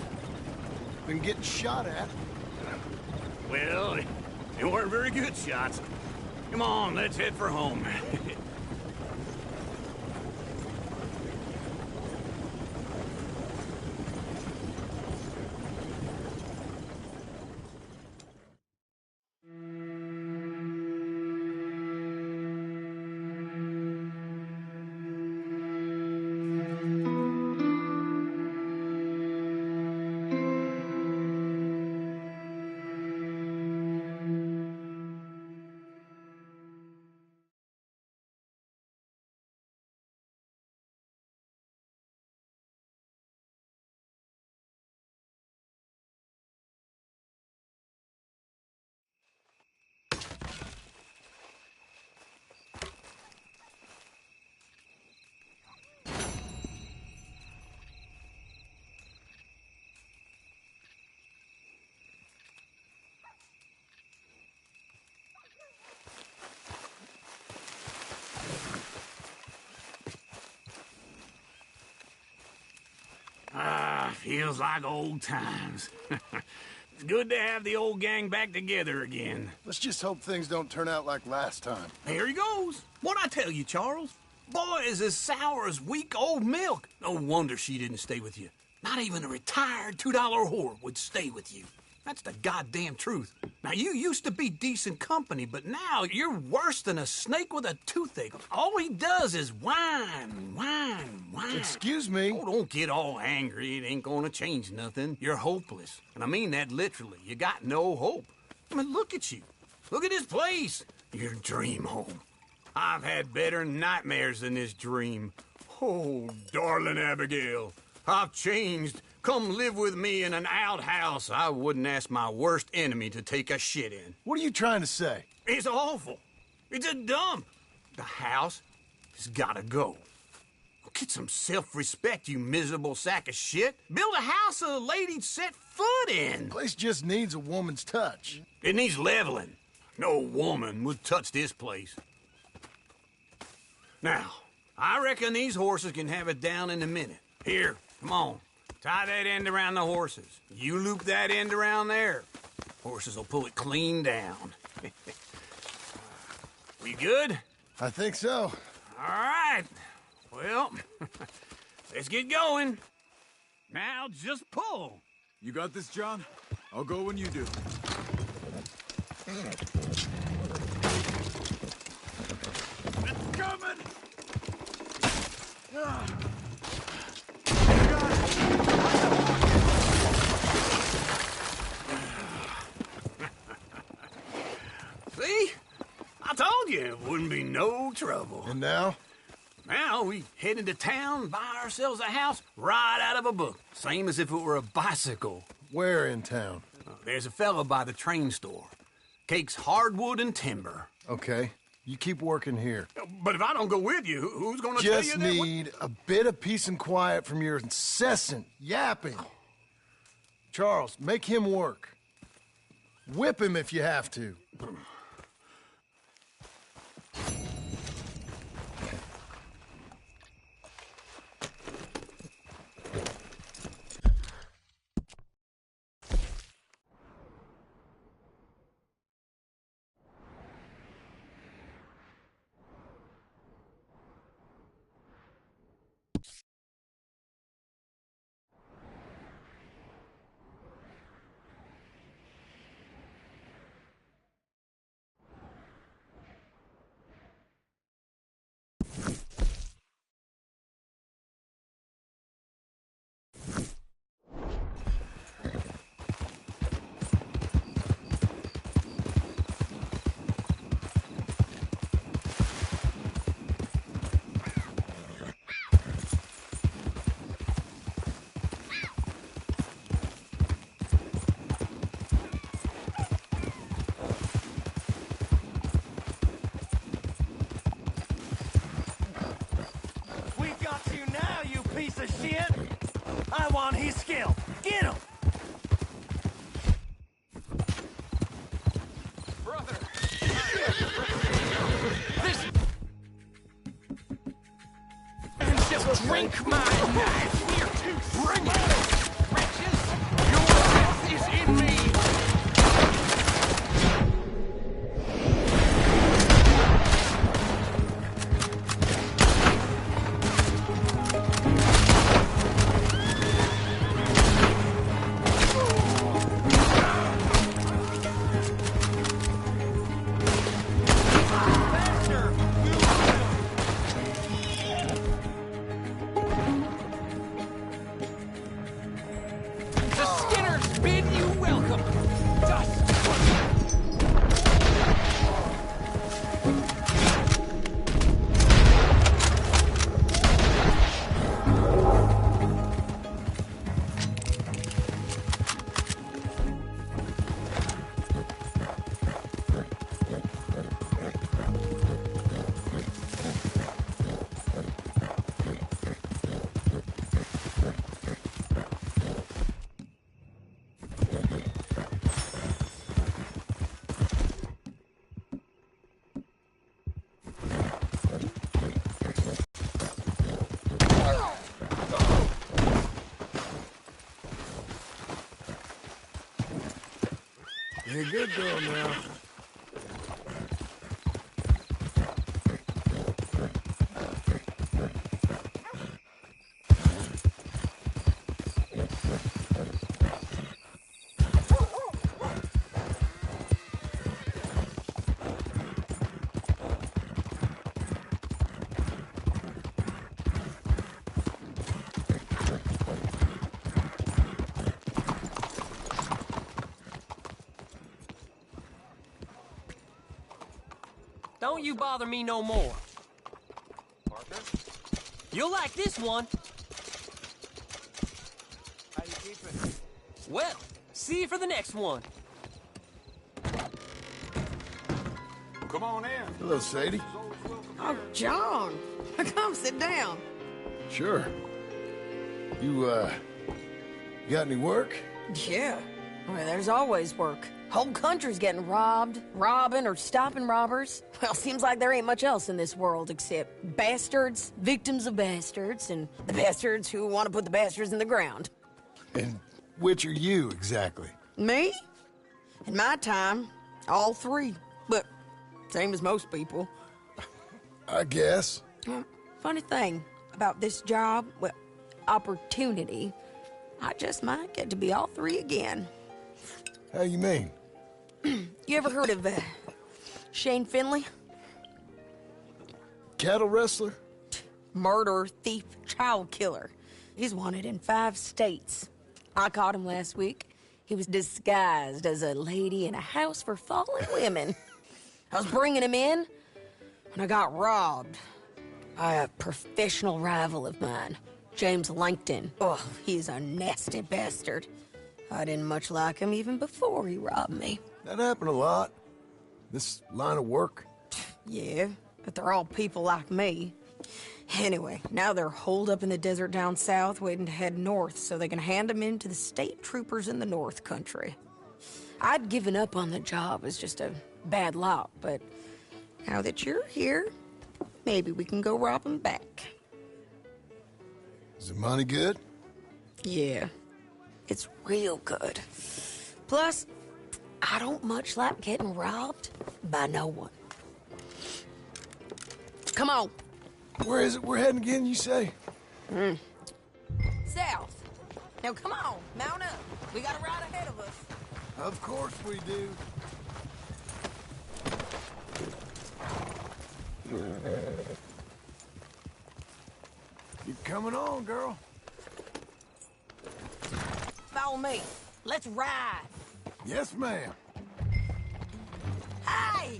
Been getting shot at. Well, they weren't very good shots. Come on, let's head for home. feels like old times. It's good to have the old gang back together again. Let's just hope things don't turn out like last time. Here he goes. What'd I tell you, Charles? Boy is as sour as weak old milk. No wonder she didn't stay with you. Not even a retired $2 whore would stay with you. That's the goddamn truth. Now, you used to be decent company, but now you're worse than a snake with a toothache. All he does is whine, whine, whine. Excuse me? Oh, don't get all angry. It ain't gonna change nothing. You're hopeless. And I mean that literally. You got no hope. I mean, look at you. Look at this place. Your dream home. I've had better nightmares than this dream. Oh, darling Abigail, I've changed. Come live with me in an outhouse I wouldn't ask my worst enemy to take a shit in. What are you trying to say? It's awful. It's a dump. The house has gotta go. Get some self-respect, you miserable sack of shit. Build a house a lady'd set foot in. The place just needs a woman's touch. It needs leveling. No woman would touch this place. Now, I reckon these horses can have it down in a minute. Here, come on. Tie that end around the horses. You loop that end around there. Horses will pull it clean down. We good? I think so. All right. Well, let's get going. Now just pull. You got this, John? I'll go when you do. It's coming! See? I told you it wouldn't be no trouble. And now? Now we head into town, buy ourselves a house right out of a book. Same as if it were a bicycle. Where in town? There's a fella by the train store. Cakes hardwood and timber. Okay. You keep working here. But if I don't go with you, who's gonna tell you Just that? need a bit of peace and quiet from your incessant yapping. Charles, make him work. Whip him if you have to. Piece of shit! I want his skill! Get him! Brother! This... And just drink my knife! You're too bring it! Wretches! Your death is in me! The Skinners bid you welcome! You're a good girl now. Don't you bother me no more. Partner? You'll like this one. How you keeping? Well, see you for the next one. Come on in. Hello, Sadie. Oh, John. Come sit down. Sure. You got any work? Yeah. Well, there's always work. Whole country's getting robbed, robbing, or stopping robbers. Well, seems like there ain't much else in this world except bastards, victims of bastards, and the bastards who want to put the bastards in the ground. And which are you, exactly? Me? In my time, all three. But same as most people. I guess. Funny thing about this job, well, opportunity, I just might get to be all three again. How you mean? You ever heard of Shane Finley? Cattle wrestler? Murderer, thief, child killer. He's wanted in 5 states. I caught him last week. He was disguised as a lady in a house for fallen women. I was bringing him in when I got robbed by a professional rival of mine, James Langton. Oh, he's a nasty bastard. I didn't much like him even before he robbed me. That happened a lot. This line of work. Yeah, but they're all people like me. Anyway, now they're holed up in the desert down south, waiting to head north so they can hand them in to the state troopers in the north country. I'd given up on the job as just a bad lot, but now that you're here, maybe we can go rob them back. Is the money good? Yeah, it's real good. Plus, I don't much like getting robbed by no one. Come on. Where is it we're heading again, you say? South. Now come on, mount up. We got a ride ahead of us. Of course we do. You're coming on, girl. Follow me. Let's ride. Yes, ma'am. Hey!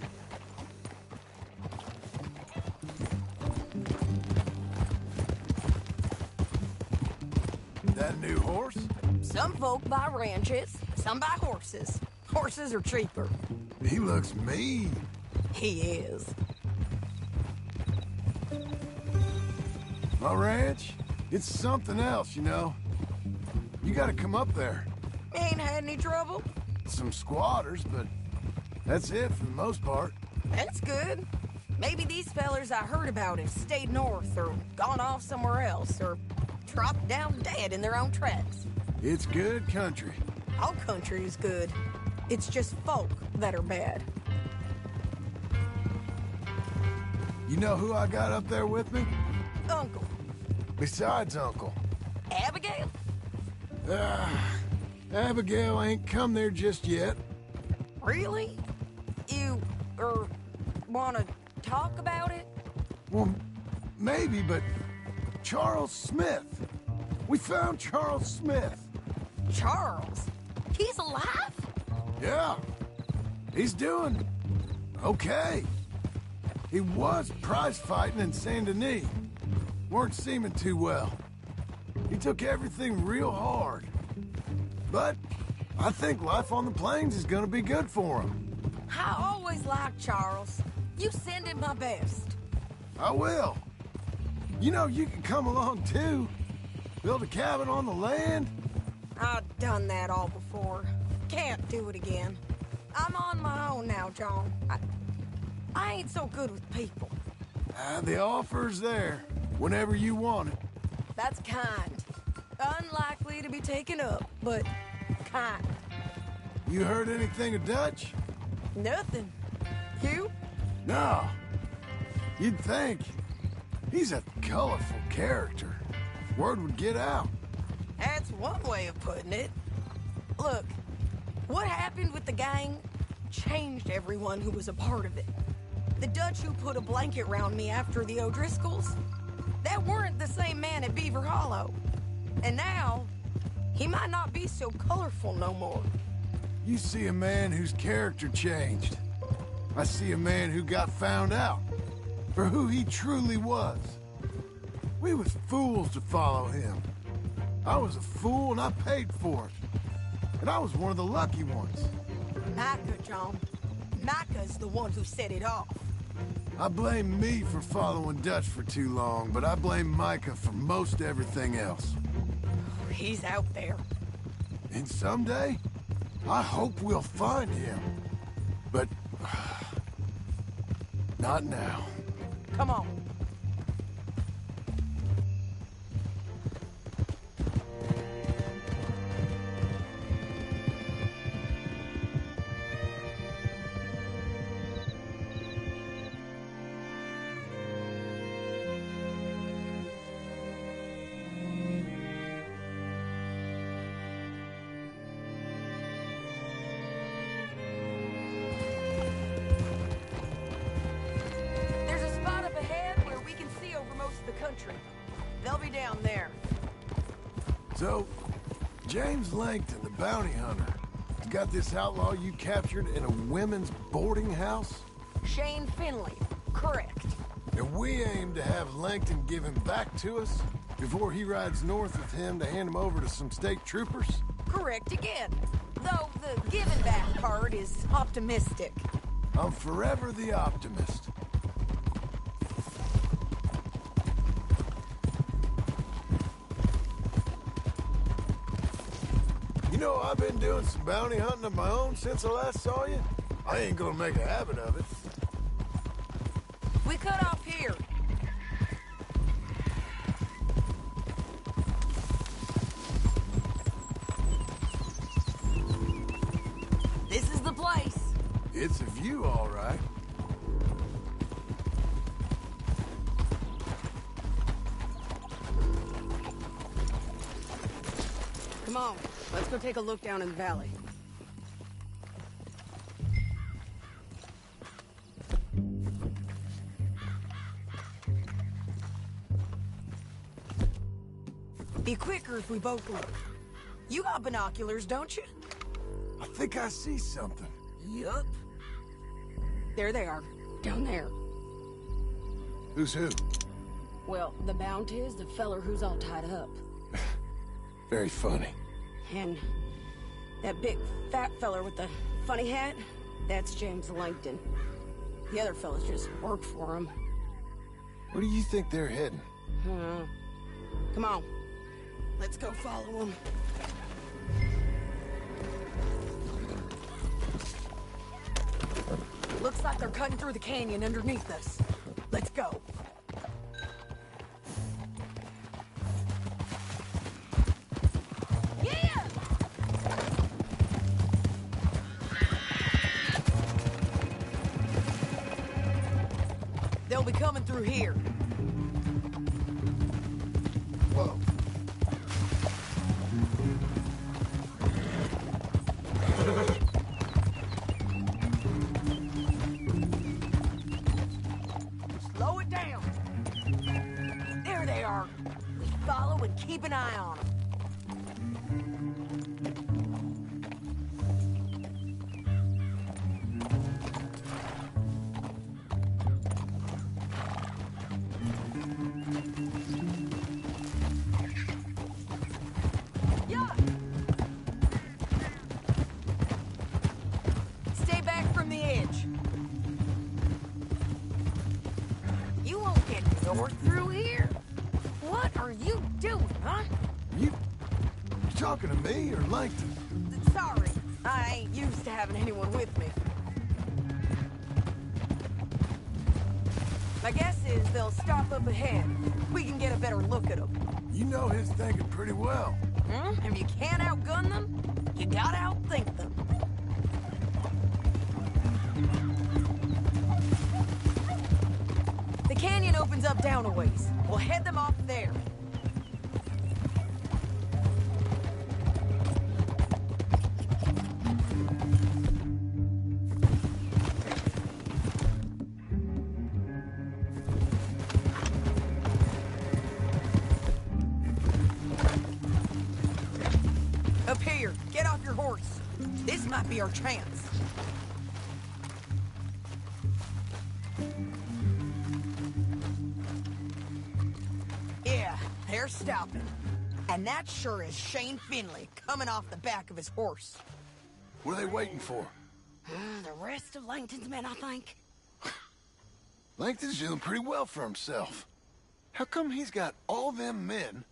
That new horse? Some folk buy ranches, some buy horses. Horses are cheaper. He looks mean. He is. My ranch, it's something else, you know. You gotta come up there. Ain't had any trouble? Some squatters, but that's it for the most part. That's good. Maybe these fellers I heard about have stayed north or gone off somewhere else or dropped down dead in their own tracks. It's good country. All country is good. It's just folk that are bad. You know who I got up there with me? Uncle. Besides Uncle. Abigail? Abigail ain't come there just yet. Really? You, wanna talk about it? Well, maybe, but Charles Smith. We found Charles Smith. Charles? He's alive? Yeah. He's doing okay. He was prize fighting in Saint Denis. Weren't seeming too well. He took everything real hard. But I think life on the plains is gonna be good for him. I always liked Charles. You send him my best. I will. You know, you can come along too. Build a cabin on the land. I've done that all before. Can't do it again. I'm on my own now, John. I ain't so good with people. The offer's there, whenever you want it. That's kind. Unlikely to be taken up, but kind. You heard anything of Dutch? Nothing. You? No. You'd think. He's a colorful character. Word would get out. That's one way of putting it. Look, what happened with the gang changed everyone who was a part of it. The Dutch who put a blanket around me after the O'Driscolls, that weren't the same man at Beaver Hollow. And now, he might not be so colorful no more. You see a man whose character changed. I see a man who got found out for who he truly was. We was fools to follow him. I was a fool and I paid for it. And I was one of the lucky ones. Micah, John. Micah's the one who set it off. I blame me for following Dutch for too long, but I blame Micah for most everything else. He's out there. And someday, I hope we'll find him. But... not now. Come on. They'll be down there. So, James Langton, the bounty hunter, has got this outlaw you captured in a women's boarding house? Shane Finley, correct. And we aim to have Langton give him back to us before he rides north with him to hand him over to some state troopers? Correct again. Though the giving back part is optimistic. I'm forever the optimist. You know, I've been doing some bounty hunting of my own since I last saw you. I ain't gonna make a habit of it. We cut off here. This is the place. It's a view, all right. Come on, let's go take a look down in the valley. Be quicker if we both look. You got binoculars, don't you? I think I see something. Yup. There they are, down there. Who's who? Well, the Bounty is the feller who's all tied up. Very funny. And that big fat feller with the funny hat, that's James Langton. The other fellas just work for him. Where do you think they're heading? Come on. Let's go follow them. Looks like they're cutting through the canyon underneath us. Let's go. Yeah! They'll be coming through here. Whoa. Slow it down. There they are. We follow and keep an eye on them. Yeah. Stay back from the edge. You won't get north through here. What are you doing, huh? You talking to me or Langton? Sorry, I ain't used to having anyone with me. My guess is they'll stop up ahead. We can get a better look at them. You know his thinking pretty well. If you can't outgun them, you gotta outthink them. The canyon opens up down a ways. We'll head them off there. Up here, get off your horse. This might be our chance. Yeah, they're stopping. And that sure is Shane Finley coming off the back of his horse. What are they waiting for? The rest of Langton's men, I think. Langton's doing pretty well for himself. How come he's got all them men,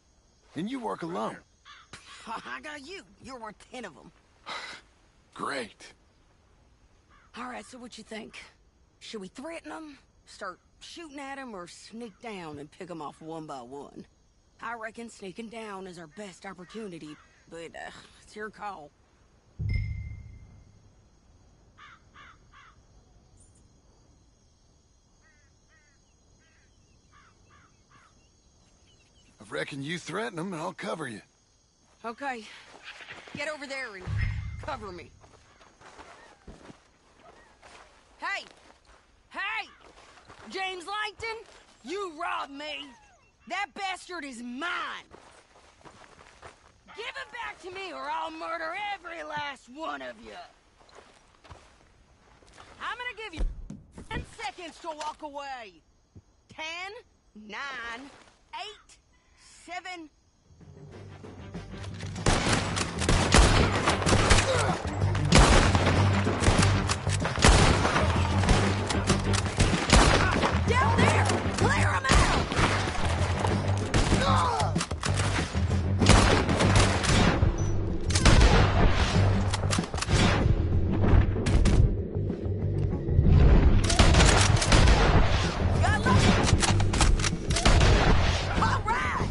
and you work alone? I got you. You're worth 10 of them. Great. All right, so what you think? Should we threaten them, start shooting at them, or sneak down and pick them off one by one? I reckon sneaking down is our best opportunity, but it's your call. I reckon you threaten them and I'll cover you. Okay. Get over there and cover me. Hey! Hey! James Langton, you robbed me. That bastard is mine. Give him back to me or I'll murder every last one of you. I'm gonna give you 10 seconds to walk away. 10, 9, 8, 7... Down there! Clear him out! Got lucky! All right!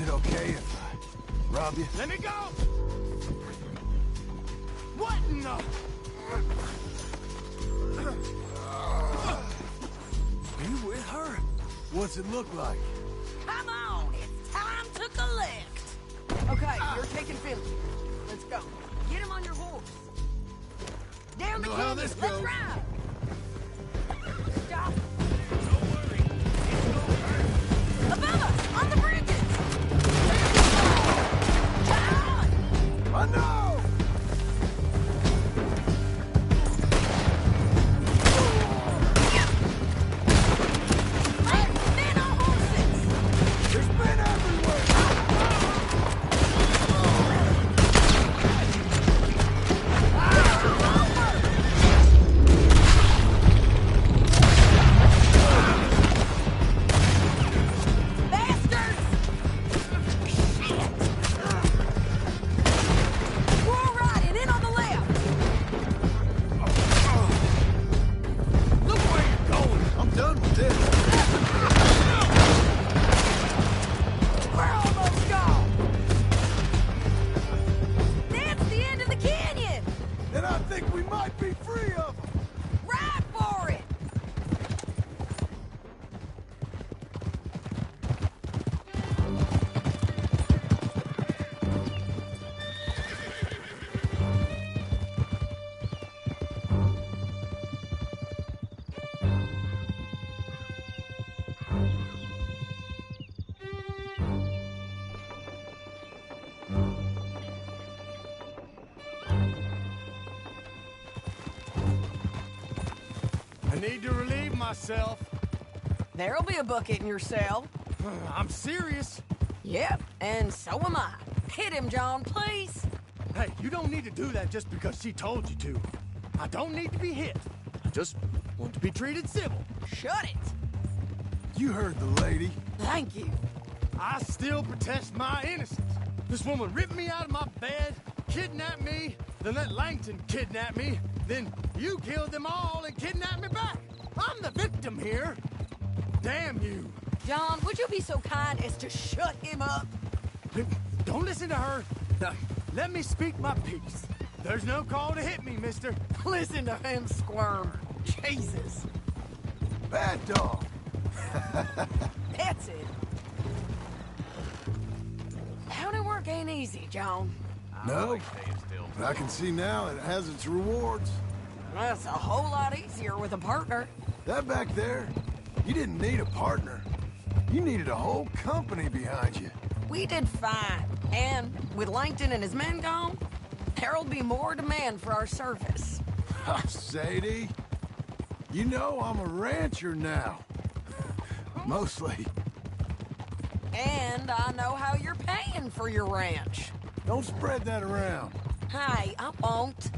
Is it okay if I rob you? Let me go! What in the... Are you with her? What's it look like? Come on, it's time to collect. Okay, you're taking Finley. Let's go. Get him on your horse. Down the Know how canyon. this Let's goes. ride. Stop. Above us, on the bridges. John! I know! I need to relieve myself. There'll be a bucket in your cell. I'm serious. Yep, and so am I. Hit him, John, please. Hey, you don't need to do that just because she told you to. I don't need to be hit. I just want to be treated civil. Shut it. You heard the lady. Thank you. I still protest my innocence. This woman ripped me out of my bed, kidnapped me, then let Langton kidnap me, then you killed them all and kidnapped me back. I'm the victim here. Damn you. John, would you be so kind as to shut him up? Don't listen to her. Let me speak my piece. There's no call to hit me, mister. Listen to him squirm. Jesus. Bad dog. That's it. County work ain't easy, John. No, but I can see now it has its rewards. That's a whole lot easier with a partner. That back there, you didn't need a partner. You needed a whole company behind you. We did fine. And with Langton and his men gone, there'll be more demand for our service. Sadie, you know I'm a rancher now. Mostly. And I know how you're paying for your ranch. Don't spread that around. Hey, I won't.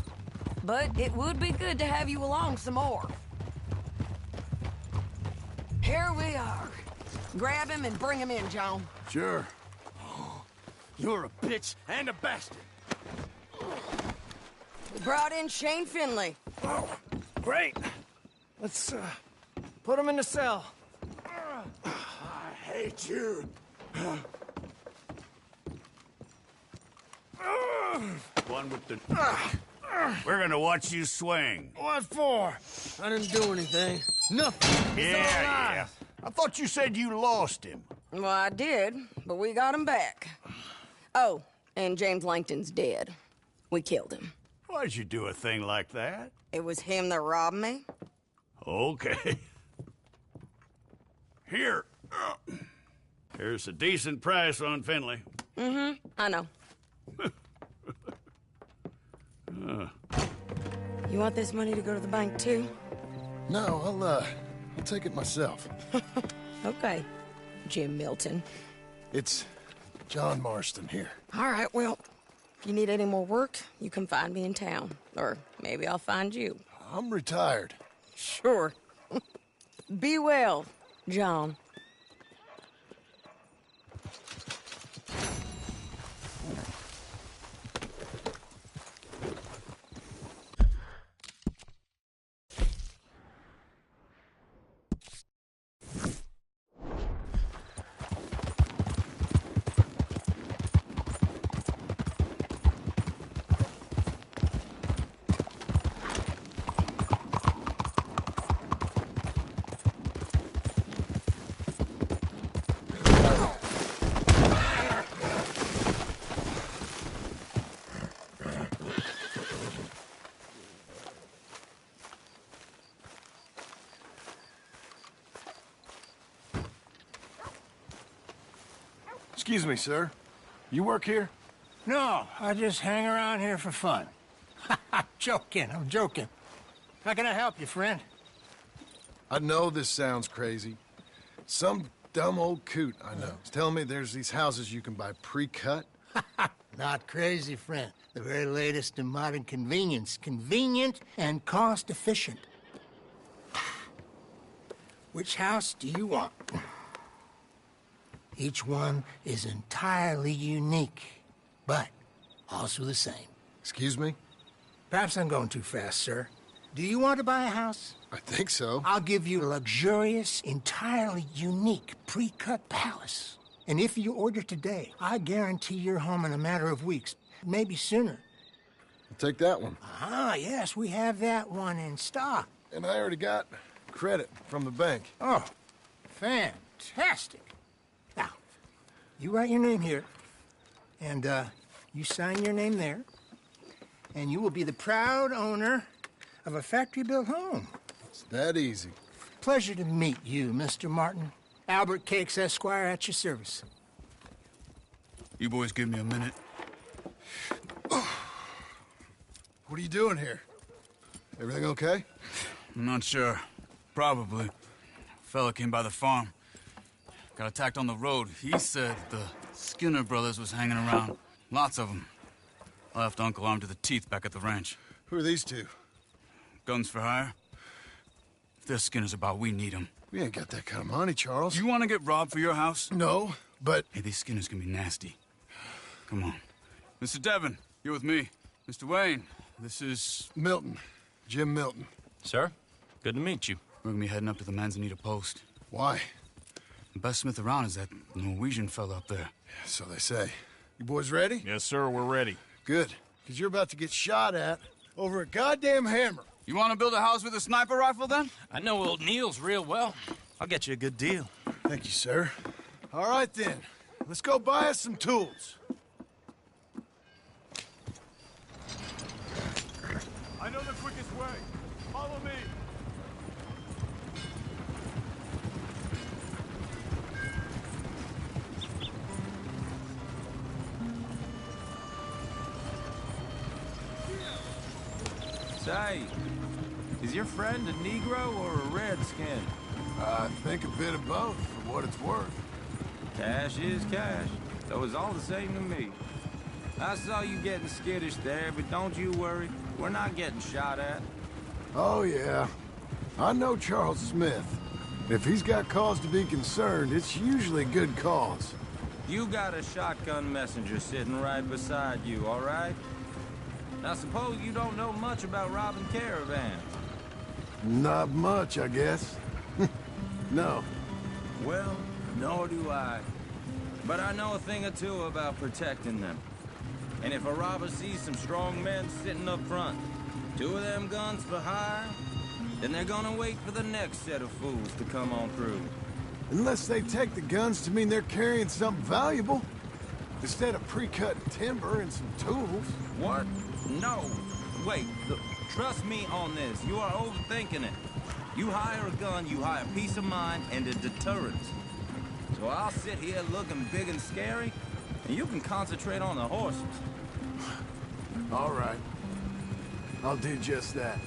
But it would be good to have you along some more. Here we are. Grab him and bring him in, John. Sure. You're a bitch and a bastard. We brought in Shane Finley. Oh, great. Let's, put him in the cell. I hate you. One with the... We're gonna watch you swing. What for? I didn't do anything. Nothing. He's all alive. I thought you said you lost him. Well, I did, but we got him back. Oh, and James Langton's dead. We killed him. Why'd you do a thing like that? It was him that robbed me. Okay. Here. Here's a decent price on Finley. Mm-hmm, I know. You want this money to go to the bank, too? No, I'll take it myself. Okay, Jim Milton. It's John Marston here. All right, well, if you need any more work, you can find me in town. Or maybe I'll find you. I'm retired. Sure. Be well, John. Excuse me, sir. You work here? No, I just hang around here for fun. I'm joking. How can I help you, friend? I know this sounds crazy. Some dumb old coot I know is telling me there's these houses you can buy pre-cut. Not crazy, friend. The very latest in modern convenience. Convenient and cost-efficient. Which house do you want? Each one is entirely unique, but also the same. Excuse me? Perhaps I'm going too fast, sir. Do you want to buy a house? I think so. I'll give you a luxurious, entirely unique pre-cut palace. And if you order today, I guarantee you're home in a matter of weeks, maybe sooner. I'll take that one. Ah, yes, we have that one in stock. And I already got credit from the bank. Oh, fantastic. Now, you write your name here, and you sign your name there, and you will be the proud owner of a factory-built home. It's that easy. Pleasure to meet you, Mr. Martin. Albert Cakes, Esquire, at your service. You boys give me a minute. What are you doing here? Everything okay? I'm not sure. Probably. Fella came by the farm. Got attacked on the road. He said the Skinner brothers was hanging around. Lots of them. I left Uncle armed to the teeth back at the ranch. Who are these two? Guns for hire. If they're Skinner's about, we need them. We ain't got that kind of money, Charles. You want to get robbed for your house? No, but... Hey, these Skinners can be nasty. Come on. Mr. Devon, you're with me. Mr. Wayne, this is... Milton. Jim Milton. Sir, good to meet you. We're gonna be heading up to the Manzanita post. Why? The best smith around is that Norwegian fella up there. Yeah, so they say. You boys ready? Yes, sir, we're ready. Good, because you're about to get shot at over a goddamn hammer. You want to build a house with a sniper rifle, then? I know old Neil's real well. I'll get you a good deal. Thank you, sir. All right, then. Let's go buy us some tools. I know the quickest way. Follow me. Say, is your friend a Negro or a Redskin? I think a bit of both, for what it's worth. Cash is cash, so it's all the same to me. I saw you getting skittish there, but don't you worry. We're not getting shot at. Oh, yeah. I know Charles Smith. If he's got cause to be concerned, it's usually good cause. You got a shotgun messenger sitting right beside you, all right? Now, suppose you don't know much about robbing caravans. Not much, I guess. No. Well, nor do I. But I know a thing or two about protecting them. And if a robber sees some strong men sitting up front, 2 of them guns for hire, then they're gonna wait for the next set of fools to come on through. Unless they take the guns to mean they're carrying something valuable. Instead of pre-cut timber and some tools. What? No. Wait, trust me on this. You are overthinking it. You hire a gun, you hire peace of mind and a deterrent. So I'll sit here looking big and scary, and you can concentrate on the horses. All right. I'll do just that.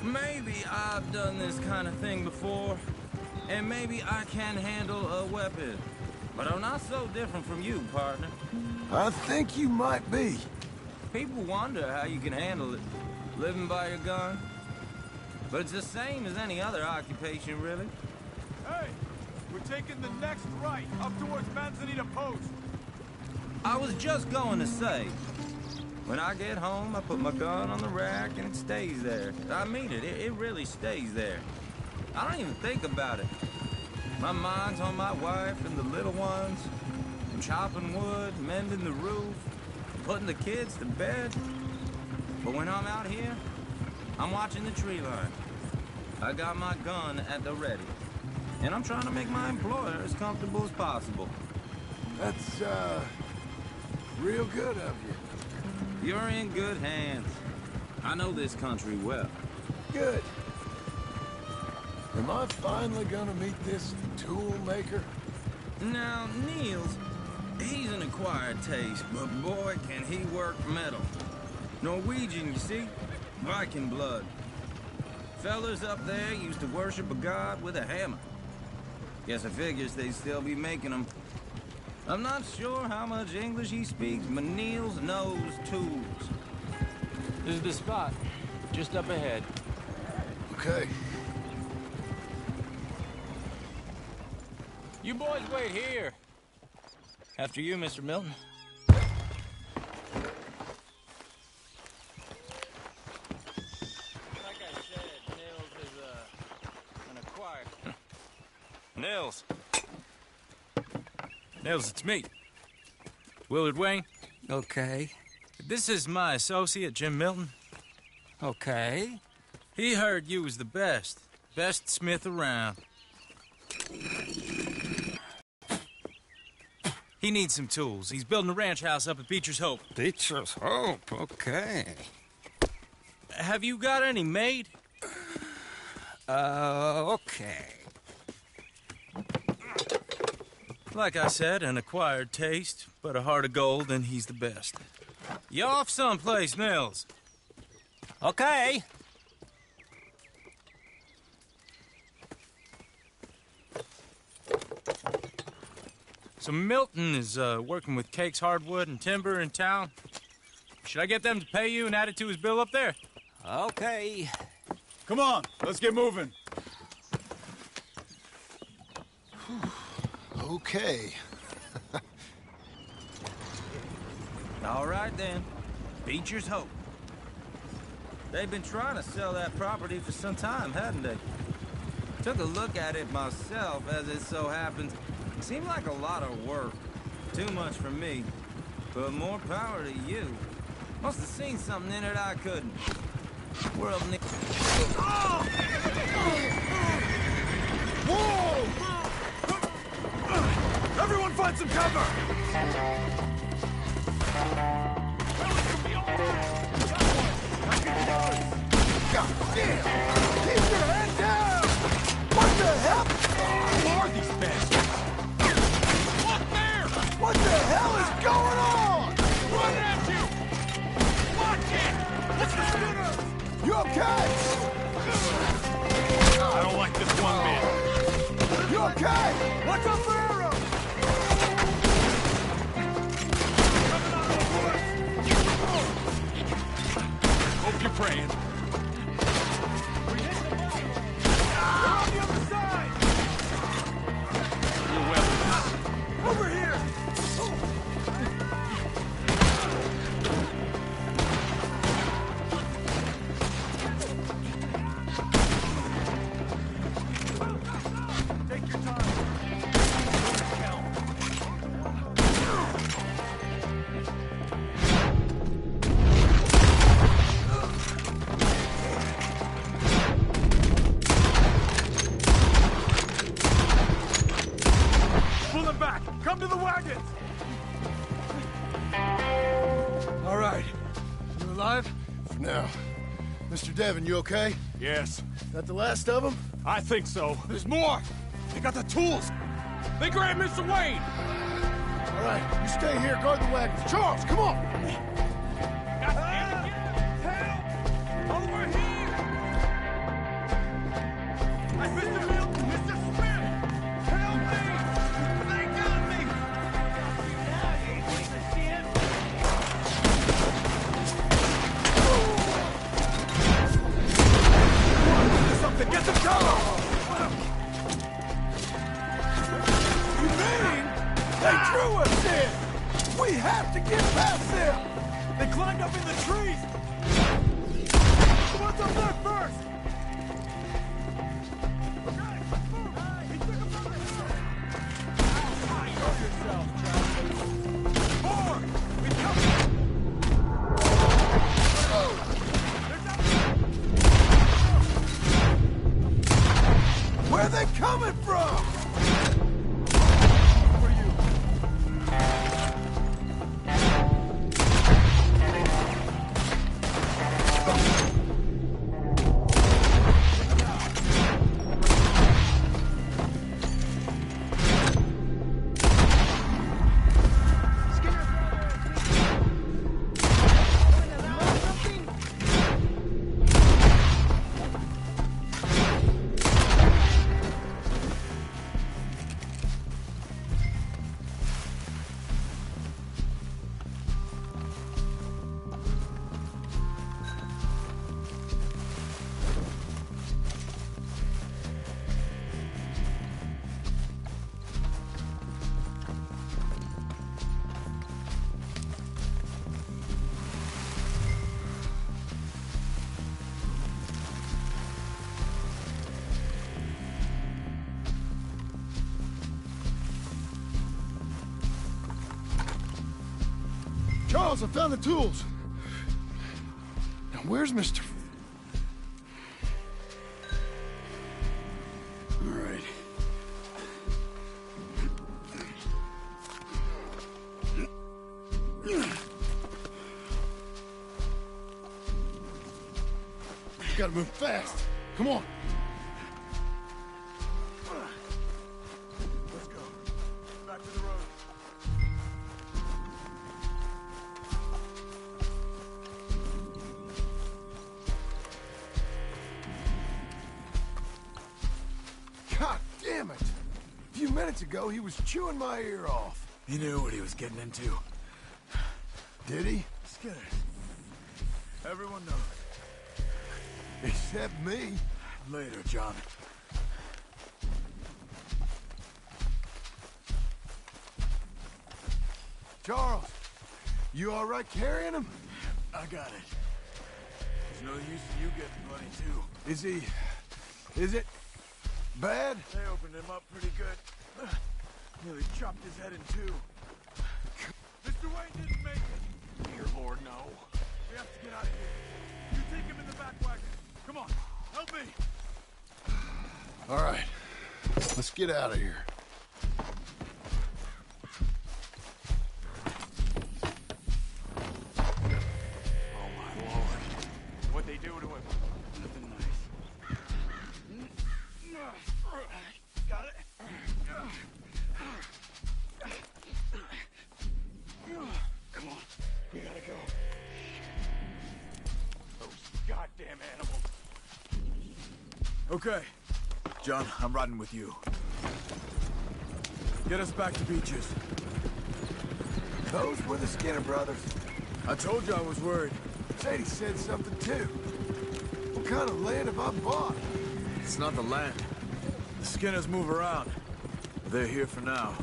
Maybe I've done this kind of thing before, and maybe I can handle a weapon. But I'm not so different from you, partner. I think you might be. People wonder how you can handle it, living by your gun. But it's the same as any other occupation, really. Hey, we're taking the next right, up towards Manzanita Post. I was just going to say, when I get home, I put my gun on the rack and it stays there. I mean it, it really stays there. I don't even think about it. My mind's on my wife and the little ones. I'm chopping wood, mending the roof, putting the kids to bed. But when I'm out here, I'm watching the tree line. I got my gun at the ready. And I'm trying to make my employer as comfortable as possible. That's, real good of you. You're in good hands. I know this country well. Good. Am I finally gonna meet this tool maker? Now, Niels, He's an acquired taste, but boy, can he work metal. Norwegian, you see? Viking blood. Fellas up there used to worship a god with a hammer. Guess I figures they'd still be making them. I'm not sure how much English he speaks, but Niels knows tools. This is the spot. Just up ahead. Okay. You boys wait here. After you, Mr. Milton. Like I said, Nils is an acquired. Nils. Nils, it's me. Willard Wayne. Okay. This is my associate, Jim Milton. Okay. He heard you was the best. Best smith around. He needs some tools. He's building a ranch house up at Beecher's Hope. Beecher's Hope, okay. Have you got any made? Okay. Like I said, an acquired taste, but a heart of gold, and he's the best. You off someplace, Nils? Okay. So Milton is working with Cake's Hardwood and Timber in town. Should I get them to pay you and add it to his bill up there? Okay. Come on, let's get moving. Okay. All right, then. Beecher's Hope. They've been trying to sell that property for some time, hadn't they? Took a look at it myself, as it so happens. Seemed like a lot of work. Too much for me. But more power to you. Must have seen something in it I couldn't. World need... Oh! Whoa! Everyone find some cover! God damn! Keep your head down! What the hell? Who are these bastards? Look there! What the hell is going on? Run at you! Watch it! Let's go! You okay? I don't like this one bit. You okay? Watch out for arrows! Hope you're praying. On the other side! You're well. Over here! Take your time. Pull them back! Come to the wagons! All right. You alive? For now. Mr. Devon, you okay? Yes. That the last of them? I think so. There's more! They got the tools! They grabbed Mr. Wayne! All right, you stay here, guard the wagons. Charles, come on! Over here! Mr. Milton! Mr. Smith! Help me! They got me! Something! Get some cover! You mean they drew us in? We have to get past them! They climbed up in the trees! What's up there first? Where are they coming from? Charles, I found the tools. Now, where's Mr. All right. Gotta move fast. Come on. Let's go. Back to the road. God damn it! A few minutes ago, he was chewing my ear off. He knew what he was getting into. Did he? Skinner. Everyone knows. Except me. Later, John. Charles, you all right carrying him? I got it. There's no use in you getting bloody, too. Is he... is it... bad? They opened him up pretty good. Nearly chopped his head in two. Mr. Wayne didn't make it. Dear Lord, no. We have to get out of here. You take him in the back wagon. Come on, help me. All right, let's get out of here. Oh, my Lord. What'd they do to him? Nothing nice. Got it. Come on, we gotta go. Those goddamn animals. Okay. John, I'm riding with you. Get us back to Beaches. Those were the Skinner brothers. I told you I was worried. Sadie said something too. What kind of land have I bought? It's not the land. The Skinners move around. They're here for now.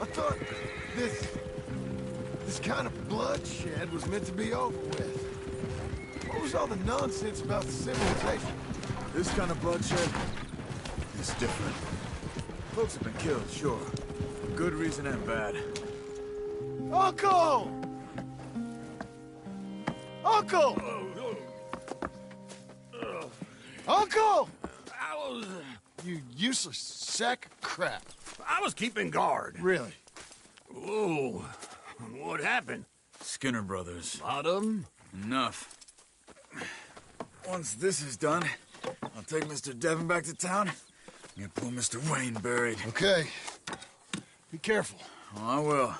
I thought this kind of bloodshed was meant to be over with. What was all the nonsense about the civilization? This kind of bloodshed is different. Folks have been killed, sure. For good reason and bad. Uncle! Uncle! Uncle! You useless sack of crap. I was keeping guard. Really? Whoa. What happened? Skinner brothers. Lot of them? Enough. Once this is done, I'll take Mr. Devon back to town and get poor Mr. Wayne buried. Okay. Be careful. Oh, I will.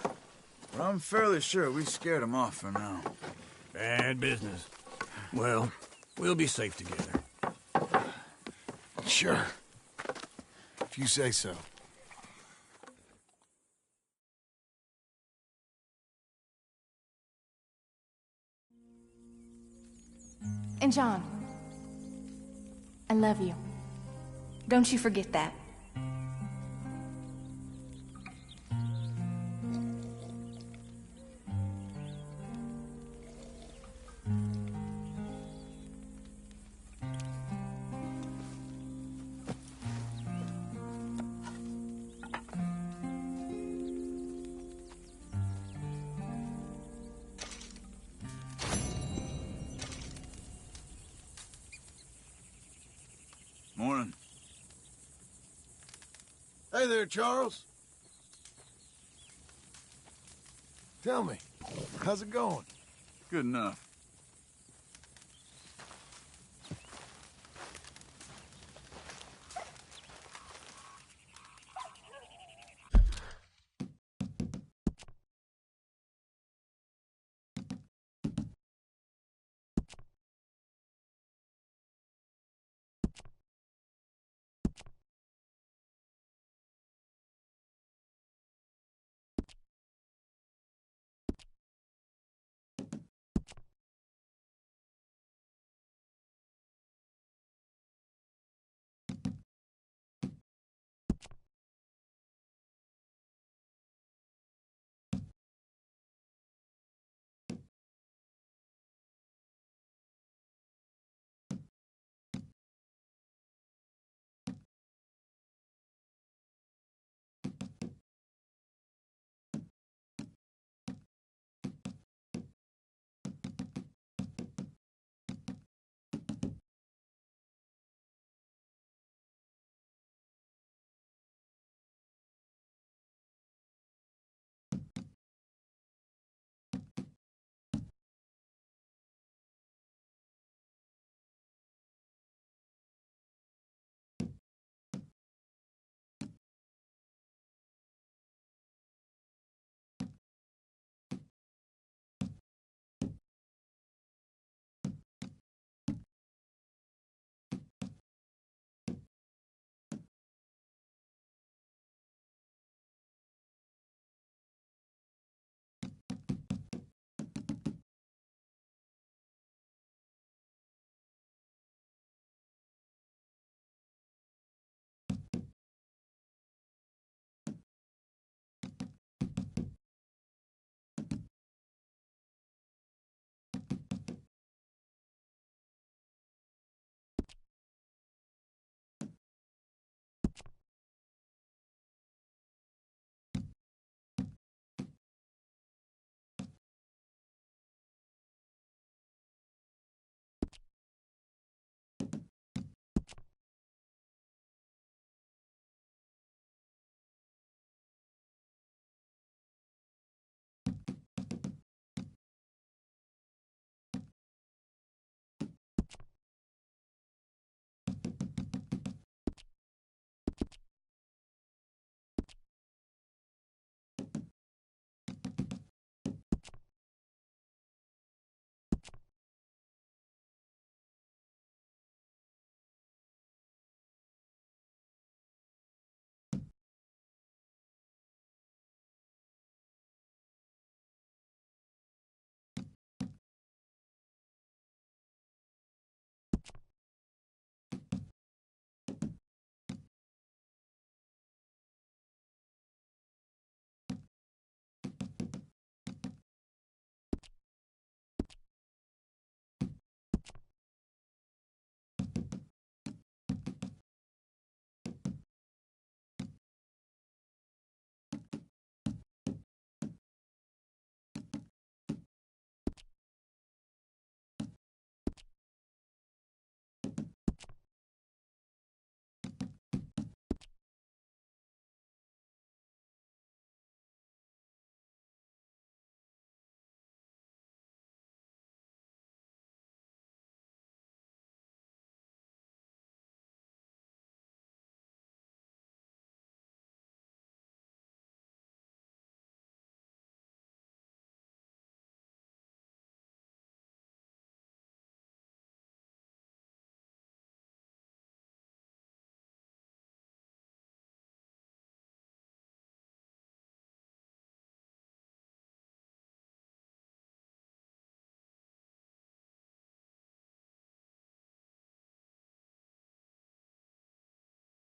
But I'm fairly sure we scared him off for now. Bad business. Well, we'll be safe together. Sure. If you say so. And John, I love you. Don't you forget that. Morning. Hey there, Charles. Tell me, how's it going? Good enough.